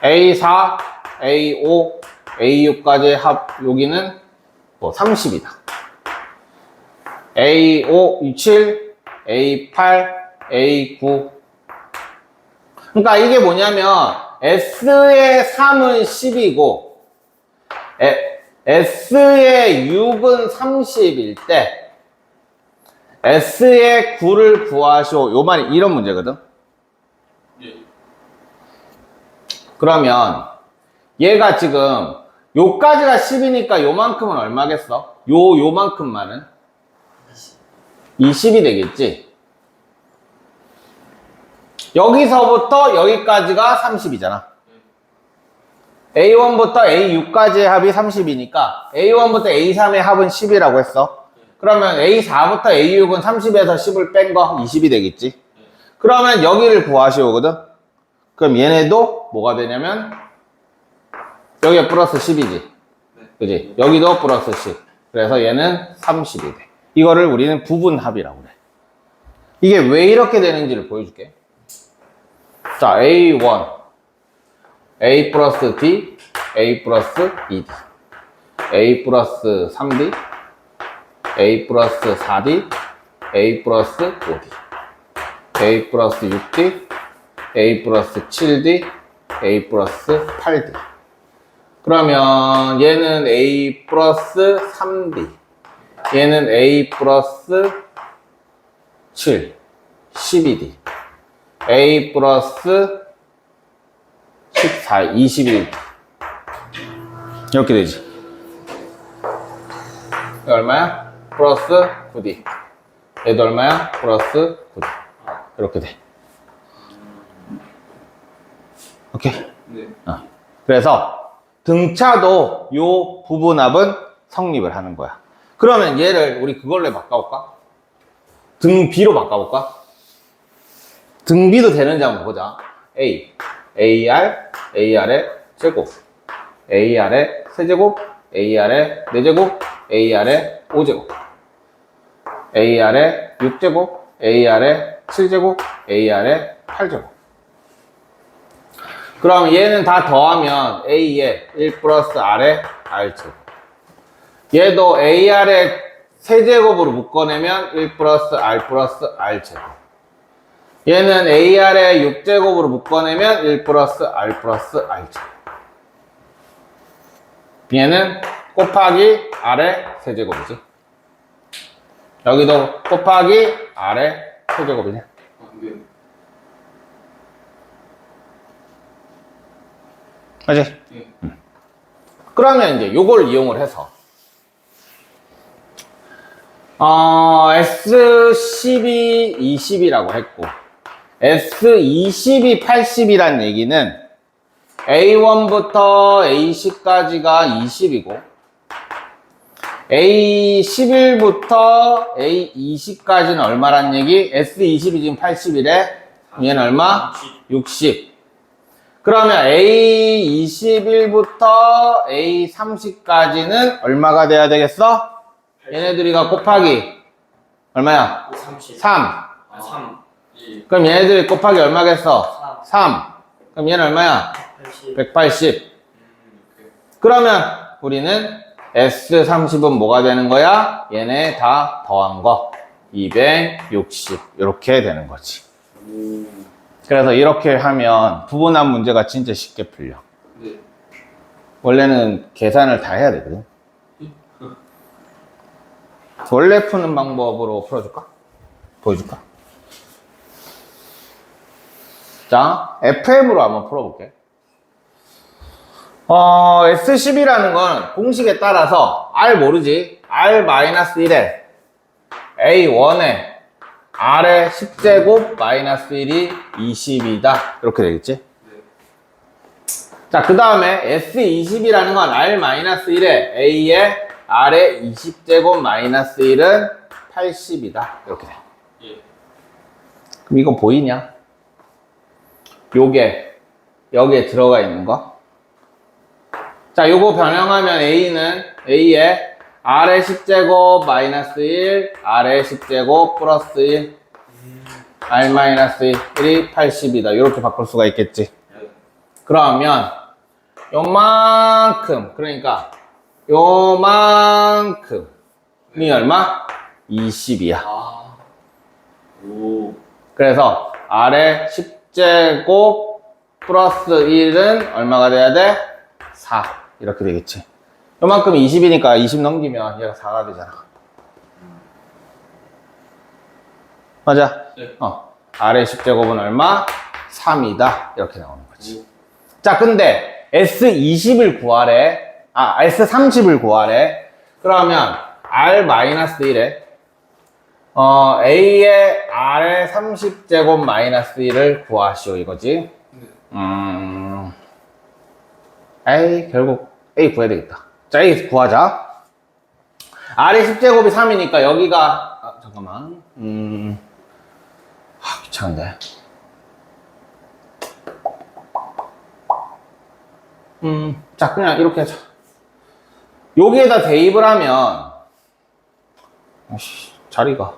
A4, A5, A6까지의 합 여기는 뭐 30이다. A5, 7, A8, A9. 그러니까 이게 뭐냐면 S의 3은 10이고 S의 6은 30일 때 S의 9를 구하시오. 요 말이 이런 문제거든. 그러면 얘가 지금 요까지가 10이니까 요만큼은 얼마겠어? 요만큼만은 20이 되겠지. 여기서부터 여기까지가 30이잖아. A1부터 A6까지의 합이 30이니까 A1부터 A3의 합은 10이라고 했어. 그러면 A4부터 A6은 30에서 10을 뺀 거 20이 되겠지. 그러면 여기를 구하시오거든. 그럼 얘네도 뭐가 되냐면 여기가 플러스 10이지. 그지? 여기도 플러스 10. 그래서 얘는 30이 돼. 이거를 우리는 부분합이라고 그래. 이게 왜 이렇게 되는지를 보여줄게. 자, A1, A 플러스 D, A 플러스 2D, A 플러스 3D, A 플러스 4D, A 플러스 5D, A 플러스 6D, A 플러스 7D, A 플러스 8D. 그러면 얘는 A 플러스 3D, 얘는 A 플러스 7, 12D, A 플러스 14, 21. 이렇게 되지. 이거 얼마야? 플러스 9D. 얘도 얼마야? 플러스 9D. 이렇게 돼. 오케이? 네. 그래서 등차도 요 부분합은 성립을 하는 거야. 그러면 얘를 우리 그걸로 바꿔볼까? 등비로 바꿔볼까? 등비도 되는지 한번 보자. A, AR, AR의 제곱, AR의 세제곱, AR의 4제곱, AR의 5제곱, AR의 6제곱, AR의 7제곱, AR의 8제곱. 그럼 얘는 다 더하면 A의 1 플러스 R의 R제곱. 얘도 AR의 세제곱으로 묶어내면 1 플러스 R 플러스 R제곱. 얘는 AR의 6제곱으로 묶어내면 1 플러스 R 플러스 R제곱. 얘는 곱하기 R의 세제곱이지. 여기도 곱하기 R의 세제곱이네. 네. 그치? 네. 그러면 이제 요걸 이용을 해서 S12, 20이라고 했고 S20이 80이란 얘기는 A1부터 A10까지가 20이고 A11부터 A20까지는 얼마란 얘기? S20이 지금 80이래. 얘는 얼마? 60. 그러면 A21부터 A30까지는 얼마가 돼야 되겠어? 얘네들이가 곱하기 얼마야? 30. 3. 아, 3. 2. 그럼 얘네들이 곱하기 얼마겠어? 4. 3. 그럼 얘는 얼마야? 80. 180. 오케이. 그러면 우리는 S30은 뭐가 되는 거야? 얘네 다 더한 거. 260. 이렇게 되는 거지. 그래서 이렇게 하면 부분한 문제가 진짜 쉽게 풀려. 네. 원래는 계산을 다 해야 되거든. 원래 푸는 방법으로 풀어줄까? 보여줄까? 자, FM으로 한번 풀어볼게. S10이라는 건 공식에 따라서 R 모르지? R-1에 A1에 R의 10제곱 마이너스 1이 20이다. 이렇게 되겠지? 자, 그 다음에 S20이라는 건 R-1에 A의 R의 20제곱 마이너스 1은 80이다. 이렇게 돼. 예. 그럼 이거 보이냐? 요게 여기에 들어가 있는 거. 자, 요거 변형하면 A는 A의 R의 10제곱 마이너스 1, R의 10제곱 플러스 1, R 마이너스 1이 80이다. 이렇게 바꿀 수가 있겠지. 그러면 요만큼, 그러니까 요만큼이 얼마? 20이야. 아. 오. 그래서 R의 10제곱 플러스 1은 얼마가 돼야 돼? 4. 이렇게 되겠지. 요만큼 20이니까 20 넘기면 얘가 4가 되잖아. 맞아? 네. R의 10제곱은 얼마? 3이다. 이렇게 나오는 거지. 자, 근데 S20을 구하래. S30을 구하래. 그러면 R-1에 A의 R의 30제곱 마이너스 1을 구하시오. 이거지. 에이, 결국 A 구해야 되겠다. 자, A 구하자. R의 10제곱이 3이니까 여기가, 잠깐만. 귀찮은데. 자, 그냥 이렇게 하자. 여기에다 대입을 하면, 자리가.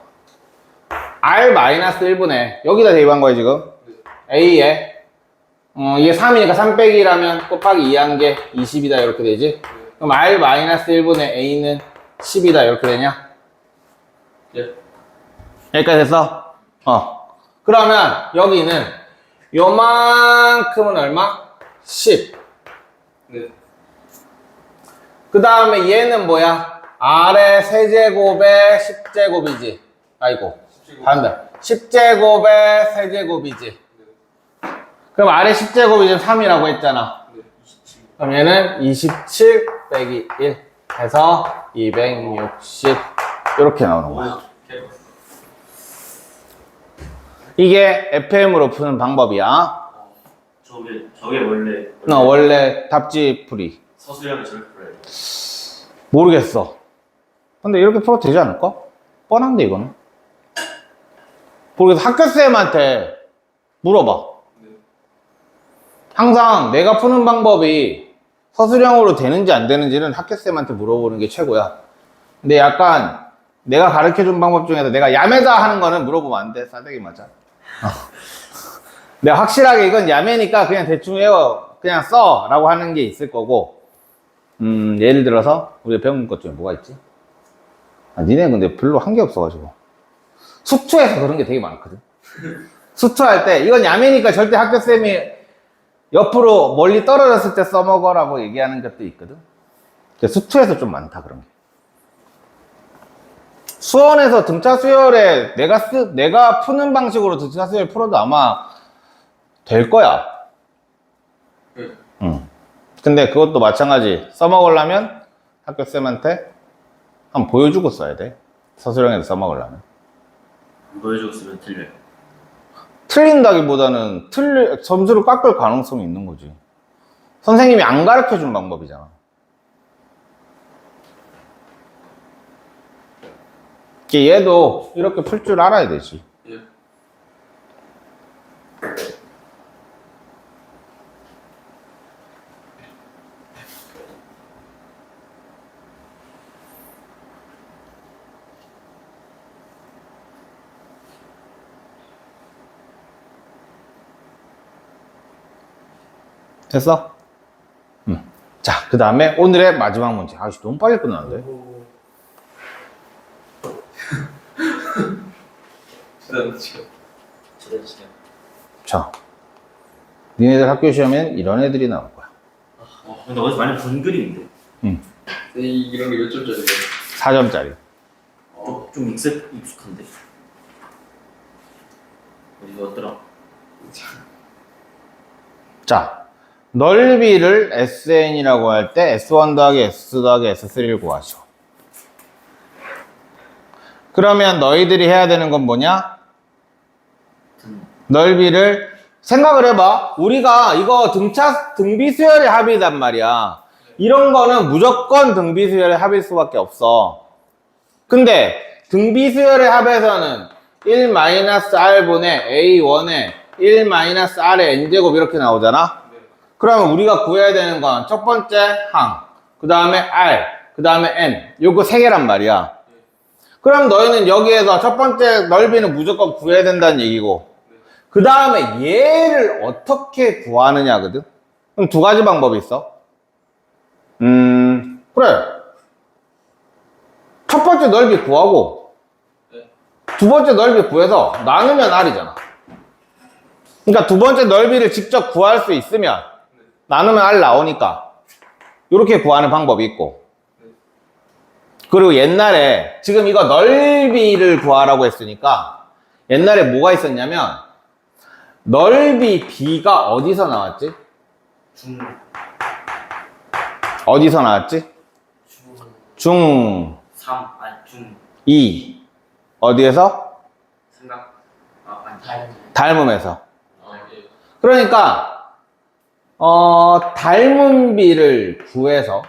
R-1분의, 여기다 대입한 거야, 지금. A에. 이게 3이니까 3 빼기라면 곱하기 2한 게 20이다. 이렇게 되지. 그럼 R-1분의 A는 10이다. 이렇게 되냐? 예. 여기까지 됐어? 그러면 여기는 요만큼은 얼마? 10. 네. 그 다음에 얘는 뭐야? R의 세제곱의 10제곱이지. 아이고. 10제곱. 반대. 10제곱의 세제곱이지. 그럼 R의 10제곱이 지금 3이라고 했잖아. 네. 27. 그럼 얘는 27 빼기 1 해서 260 이렇게 나오는 거야. 오케이. 이게 FM으로 푸는 방법이야. 저게 원래 원래 답지 풀이. 서술형이 저렇게 풀어요. 모르겠어. 근데 이렇게 풀어도 되지 않을까? 뻔한데 이거는. 모르겠어. 학교쌤한테 물어봐. 네. 항상 내가 푸는 방법이 서술형으로 되는지 안 되는지는 학교쌤한테 물어보는 게 최고야. 근데 약간 내가 가르쳐준 방법 중에서 내가 야매다 하는 거는 물어보면 안 돼. 싸대기 맞아. 내가 확실하게 이건 야매니까 그냥 대충 외워, 그냥 써 라고 하는 게 있을 거고, 예를 들어서 우리가 배운 것 중에 뭐가 있지? 니네 근데 별로 한 게 없어가지고. 수투에서 그런 게 되게 많거든. 수투할 때 이건 야매니까 절대 학교쌤이 옆으로 멀리 떨어졌을 때 써먹어라고 얘기하는 것도 있거든. 수투에서 좀 많다 그런 게. 수원에서 등차 수열에 내가 푸는 방식으로 등차 수열 풀어도 아마 될 거야. 네. 근데 그것도 마찬가지. 써먹으려면 학교쌤한테 한번 보여주고 써야 돼. 서술형에서 써먹으려면. 안 보여주고 쓰면 틀려요. 틀린다기보다는 점수를 깎을 가능성이 있는 거지. 선생님이 안 가르쳐 준 방법이잖아. 얘도 이렇게 풀 줄 알아야 되지. 예. 됐어? 자, 그 다음에 오늘의 마지막 문제. 아씨, 너무 빨리 끝나는데? 일단 지금 저대지요. 자, 니네들 학교 시험엔 이런 애들이 나올 거야. 근데 어디서 많이 본 그림인데. 이런 게 몇 점짜리예요? 4점짜리. 좀 익숙한데. 어디서 왔더라? 자, 넓이를 SN이라고 할 때 S1 더하기 S2 더하기 S3를 구하죠. 그러면 너희들이 해야 되는 건 뭐냐? 넓이를 생각을 해봐. 우리가 이거 등비수열의 합이란 말이야. 이런 거는 무조건 등비수열의 합일 수밖에 없어. 근데 등비수열의 합에서는 1-R분의 A1에 1-R의 n제곱 이렇게 나오잖아. 그러면 우리가 구해야 되는 건 첫 번째 항, 그 다음에 R, 그 다음에 n 요거 세 개란 말이야. 그럼 너희는 여기에서 첫 번째 넓이는 무조건 구해야 된다는 얘기고, 그 다음에 얘를 어떻게 구하느냐거든. 그럼 두 가지 방법이 있어. 그래. 첫 번째 넓이 구하고 두 번째 넓이 구해서 나누면 R이잖아. 그러니까 두 번째 넓이를 직접 구할 수 있으면 나누면 R 나오니까 이렇게 구하는 방법이 있고, 그리고 옛날에 지금 이거 넓이를 구하라고 했으니까 옛날에 뭐가 있었냐면 넓이 B가 어디서 나왔지? 어디서 나왔지? 중 3, 아니 중 2 어디에서? 생각 닮음에서. 예. 그러니까 닮은 B를 구해서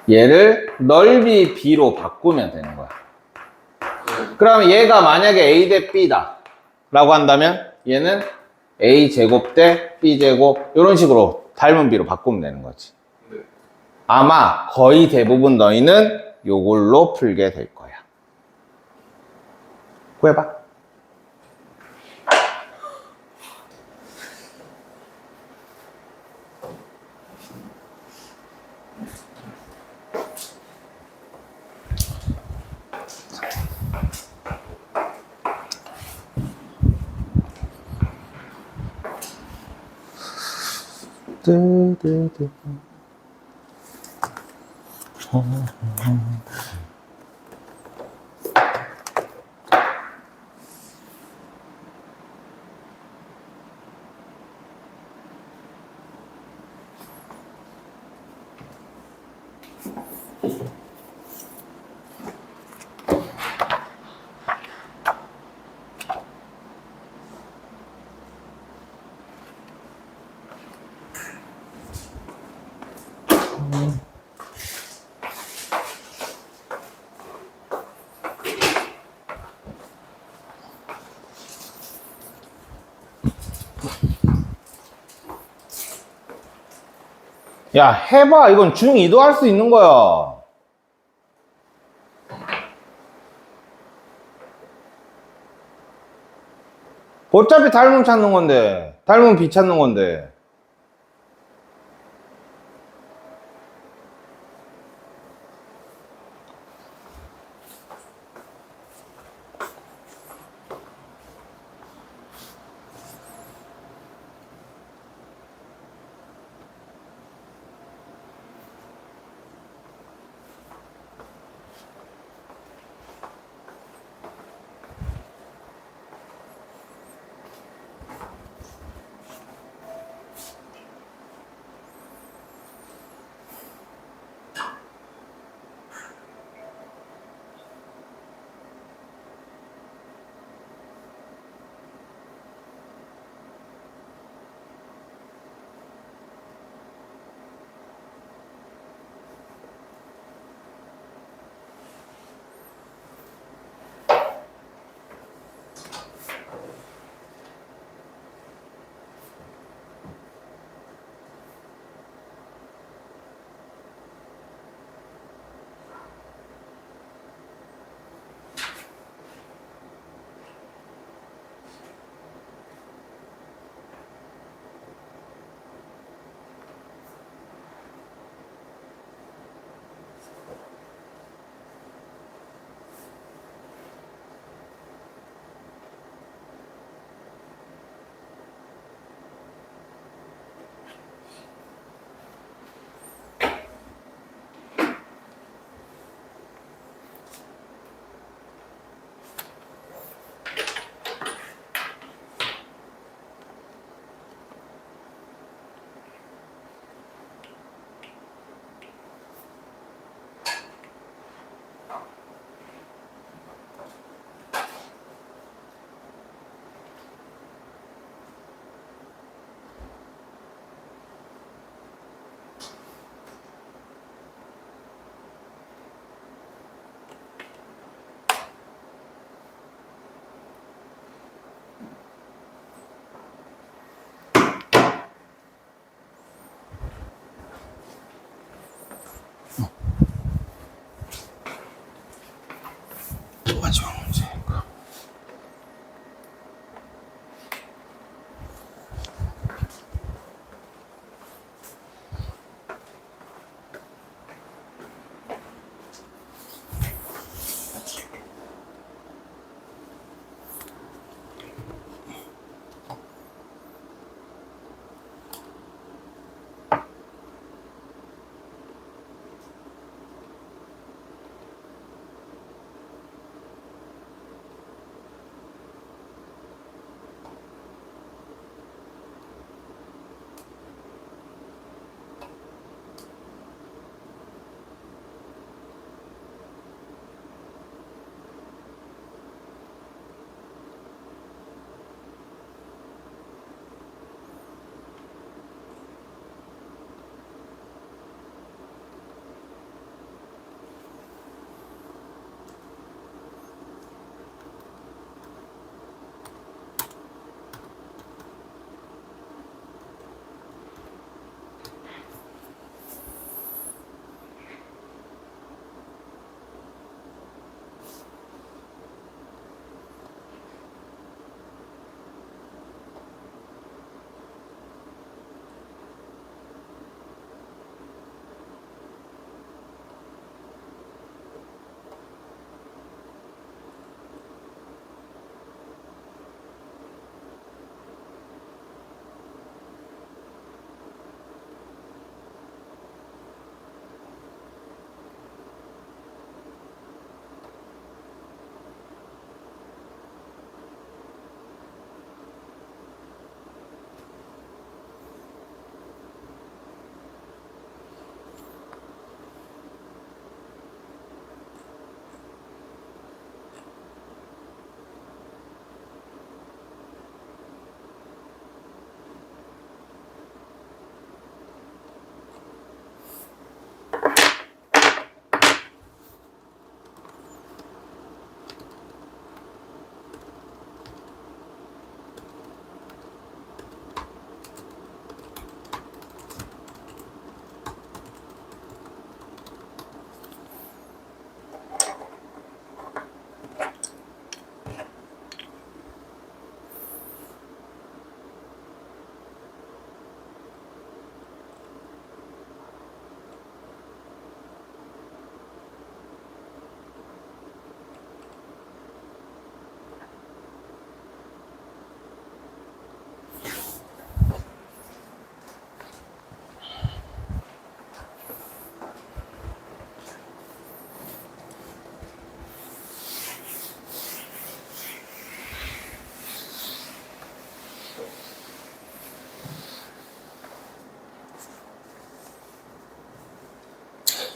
얘를 넓이 B로 바꾸면 되는 거야. 그러면 얘가 만약에 A 대 B다 라고 한다면 얘는 A제곱 대 B제곱 이런 식으로 닮은 B로 바꾸면 되는 거지. 아마 거의 대부분 너희는 요걸로 풀게 될 거야. 구해봐. 야, 해봐. 이건 중2도 할 수 있는 거야. 어차피 닮음 찾는 건데, 닮음 B 찾는 건데.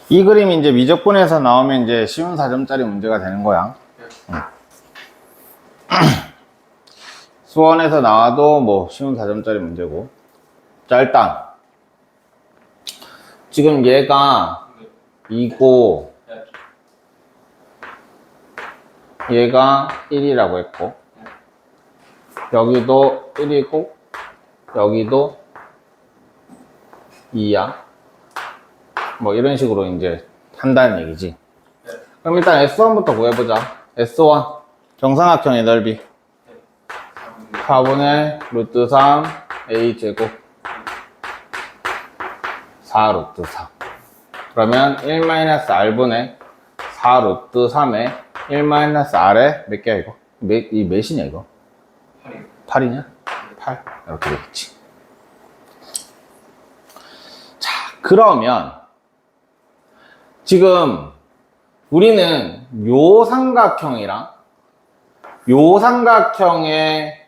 이 그림이 이제 미적분에서 나오면 이제 쉬운 4점짜리 문제가 되는 거야. 수원에서 나와도 뭐 쉬운 4점짜리 문제고. 자, 일단 지금 얘가 2고 얘가 1이라고 했고 여기도 1이고 여기도 2야. 뭐 이런 식으로 이제 한다는 얘기지. 그럼 일단 S1부터 구해보자. S1 정삼각형의 넓이 4분의 루트 3 A제곱 4 루트 3. 그러면 1-R분의 4 루트 3에 1-R에 몇 개야 이거? 이 몇이냐 이거? 8이냐? 8 이렇게 되겠지. 자, 그러면 지금 우리는 요 삼각형이랑 요 삼각형의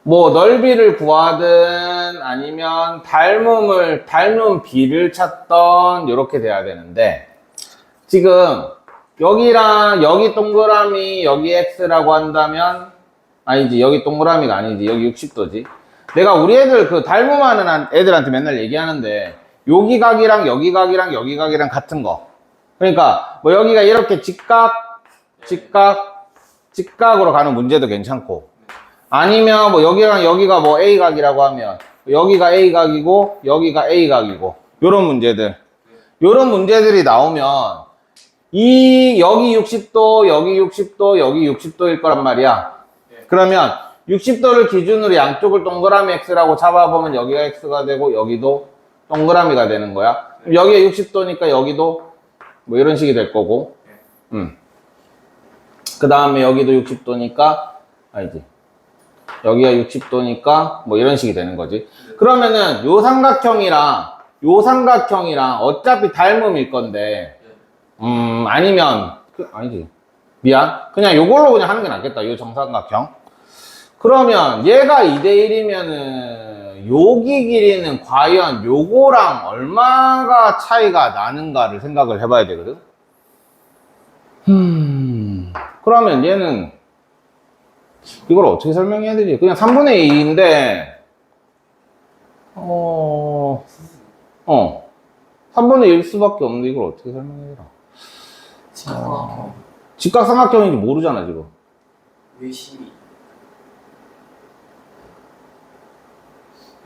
뭐 넓이를 구하든 아니면 닮은 비를 찾던 이렇게 돼야 되는데 지금 여기랑 여기 동그라미 여기 x라고 한다면 아니지 여기 동그라미가 아니지 여기 60도지. 내가 우리 애들 그 닮음하는 애들한테 맨날 얘기하는데 여기 각이랑 여기 각이랑 여기 각이랑 같은 거. 그러니까 뭐 여기가 이렇게 직각으로 가는 문제도 괜찮고 아니면 뭐 여기랑 여기가 뭐 A각이라고 하면 여기가 A각이고 여기가 A각이고 요런 문제들이 나오면 여기 60도 여기 60도 여기 60도일 거란 말이야. 그러면 60도를 기준으로 양쪽을 동그라미 X라고 잡아보면 여기가 X가 되고 여기도 동그라미가 되는 거야. 여기가 60도니까 여기도 뭐 이런 식이 될 거고 그 다음에 여기도 60도니까 아니지 여기가 60도니까 뭐 이런 식이 되는 거지. 그러면은 요 삼각형이랑 어차피 닮음일 건데 아니면 아니지 미안 그냥 요걸로 그냥 하는 게 낫겠다. 요 정삼각형. 그러면 얘가 2대1이면은 여기 길이는 과연 요거랑 얼마가 차이가 나는가를 생각을 해봐야 되거든. 그러면 얘는 이걸 어떻게 설명해야 되지? 그냥 3분의 2인데 3분의 1 수밖에 없는데 이걸 어떻게 설명해야 되나? 직각삼각형인지 모르잖아 지금. 의심이.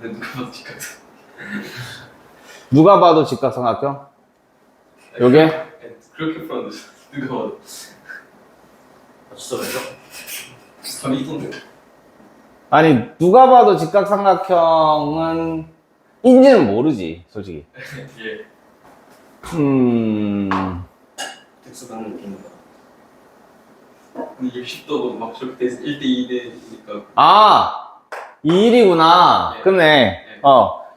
근데 누가 봐도 직각삼. 누가 봐도 직각삼각형? 요게? 그렇게 풀었는데 누가 봐도. 맞췄어 감이 있던데. 아니 누가 봐도 직각삼각형은 인지는 모르지 솔직히. 예. 특수한 느낌이다. 근데 60도도 막 저렇게 돼서 1대2 되니까. 아 2일이구나. 네. 그네. 네.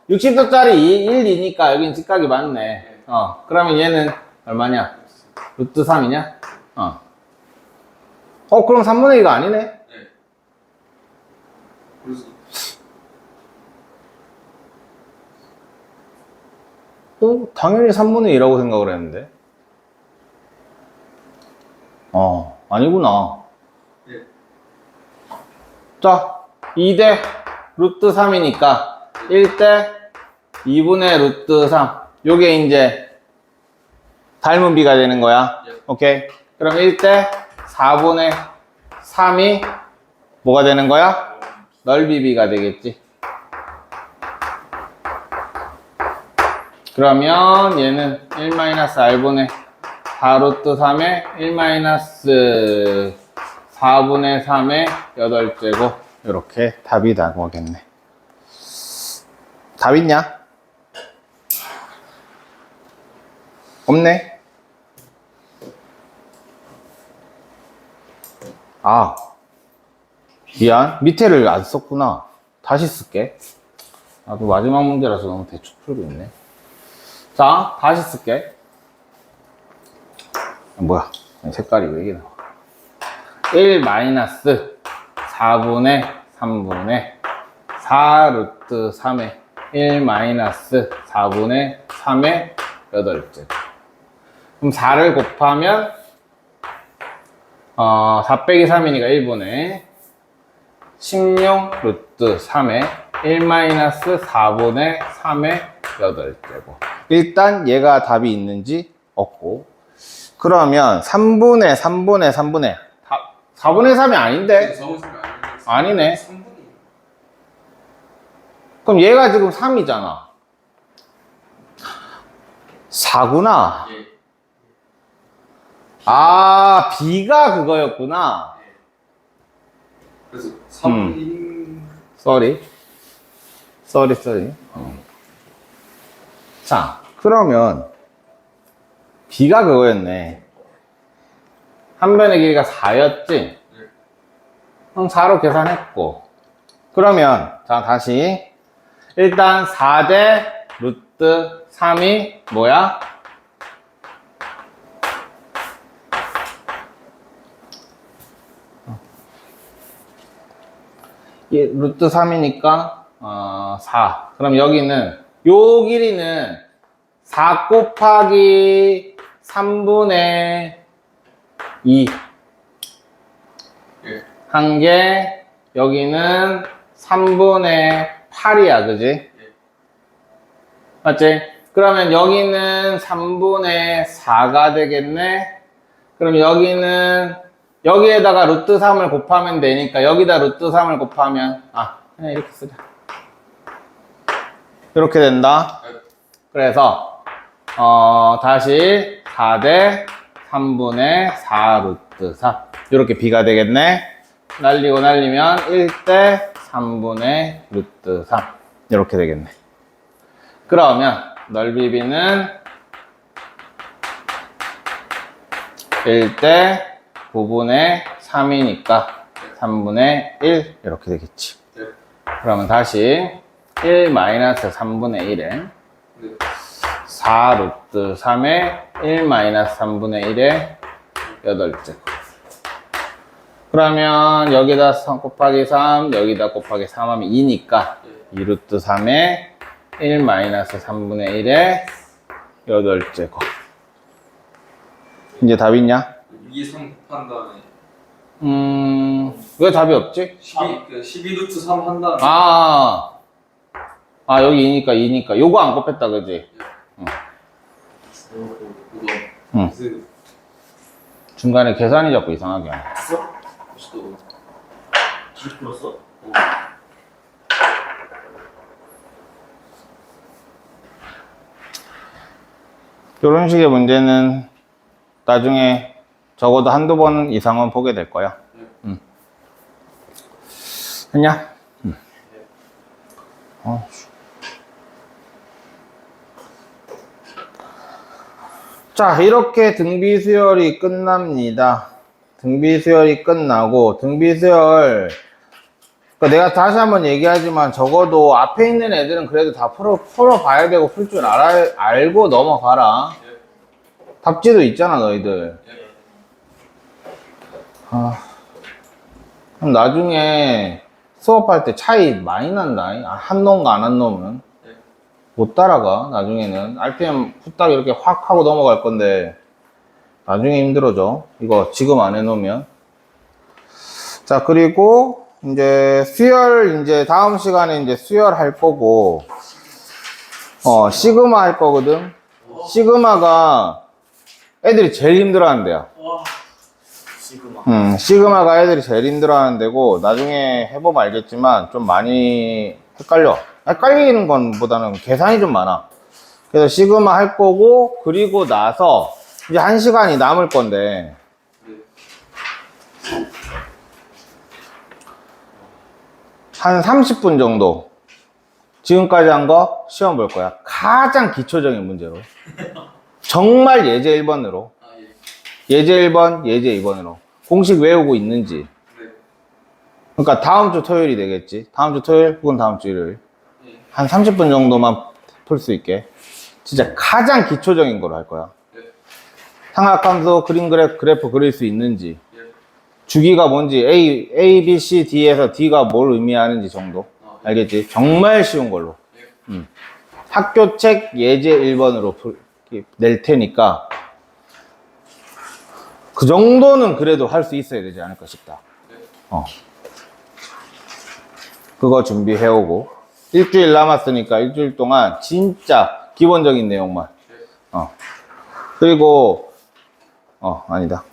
60도짜리 1이니까 여긴 직각이 맞네. 그러면 얘는 얼마냐? 루트 3이냐? 그럼 3분의 2가 아니네? 네. 그래서 당연히 3분의 2라고 생각을 했는데. 아니구나. 예. 자, 2대 루트 3이니까 1대 2분의 루트 3. 요게 이제 닮은 비가 되는 거야. 예. 오케이. 그럼 1대 4분의 3이 뭐가 되는 거야? 넓이 비가 되겠지. 그러면 얘는 1-R분의 4 루트 3에 1-4분의 3의 8제곱 이렇게 답이 나오겠네. 답 있냐? 없네? 미안. 밑에를 안 썼구나. 다시 쓸게. 나도 마지막 문제라서 너무 대충 풀고 있네. 자, 다시 쓸게. 뭐야, 색깔이 왜 이게 나와? 1-4분의 3분의 4 루트 3에 1-4분의 3의 8제곱 그럼 4를 곱하면 4 빼기 3이니까 1분의 16 루트 3의 1 마이너스 4분의 3의 8제곱. 일단 얘가 답이 있는지 없고, 그러면 3분의 4분의 3이 아닌데? 아니네. 3분의 그럼 얘가 지금 3이잖아. 4구나. 예. 아, B가 그거였구나. 그래서 3분의 1. sorry. 자, 그러면 B가 그거였네. 한 변의 길이가 4였지? 그럼 4로 계산했고. 그러면, 자, 다시. 일단 4대 루트 3이 뭐야? 루트 3이니까 4. 그럼 여기는 요 길이는 4 곱하기 3분의 2 예. 한 게 여기는 3분의 8이야, 그지? 예. 맞지? 그러면 여기는 3분의 4가 되겠네? 그럼 여기는 여기에다가 루트 3을 곱하면 되니까 여기다 루트 3을 곱하면 그냥 이렇게 쓰자. 이렇게 된다. 그래서 다시 4대 3분의 4 루트 3 이렇게 B가 되겠네. 날리고 날리면 1대 3분의 루트 3 이렇게 되겠네. 그러면 넓이 B는 1대 9분의 3이니까 3분의 1 이렇게 되겠지. 네. 그러면 다시 1 마이너스 3분의 1에 네. 4 루트 3에 1 마이너스 3분의 1에 8제곱. 그러면 여기다 3 곱하기 3, 여기다 곱하기 3 하면 2니까 2 루트 3에 1 마이너스 3분의 1에 8제곱. 이제 답 있냐? 2, 3 곱한 다음에 왜 답이 없지? 12 루트 3 한 다음에 여기 2니까 요거 안 곱했다, 그지? 그거 응. 그 중간에 계산이 자꾸 이상하게 하네. 또 길 풀었어? 이런 식의 문제는 나중에 적어도 한두 번 이상은 보게 될 거야. 했냐? 자, 이렇게 등비수열이 끝납니다. 등비수열이 끝나고, 등비수열, 그러니까 내가 다시 한번 얘기하지만 적어도 앞에 있는 애들은 그래도 다 풀어봐야 되고 풀 줄 알고 넘어가라. 답지도 있잖아, 너희들. 그럼 나중에 수업할 때 차이 많이 난다. 한 놈과 안 한 놈은. 못 따라가, 나중에는. RPM 후딱 이렇게 확 하고 넘어갈 건데, 나중에 힘들어져. 이거 지금 안 해놓으면. 자, 그리고, 이제, 이제 다음 시간에 이제 수열 할 거고, 시그마 할 거거든. 시그마가 애들이 제일 힘들어 하는 데야. 시그마. 시그마가 애들이 제일 힘들어 하는 데고, 나중에 해보면 알겠지만, 좀 많이 헷갈려. 헷갈리는 건 보다는 계산이 좀 많아. 그래서 시그마 할 거고, 그리고 나서, 이제 1시간이 남을 건데, 한 30분 정도, 지금까지 한 거 시험 볼 거야. 가장 기초적인 문제로. 정말 예제 1번으로. 예제 1번, 예제 2번으로. 공식 외우고 있는지. 그러니까 다음 주 토요일이 되겠지. 다음 주 토요일 혹은 다음 주 일요일. 한 30분 정도만 풀 수 있게. 진짜 가장 기초적인 거로 할 거야. 삼각함수 그림 그래프 그릴 수 있는지. 주기가 뭔지, A, B, C, D에서 D가 뭘 의미하는지 정도. 알겠지? 정말 쉬운 걸로. 학교 책 예제 1번으로 낼 테니까 그 정도는 그래도 할 수 있어야 되지 않을까 싶다. 그거 준비해오고. 일주일 남았으니까 일주일 동안 진짜 기본적인 내용만. 그리고, 아니다.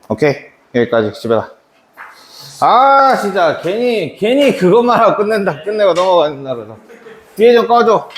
오케이. 여기까지 집에 가. 아, 진짜 괜히 그것만 하고 끝내고 넘어간다 그래서. 뒤에 좀 꺼줘.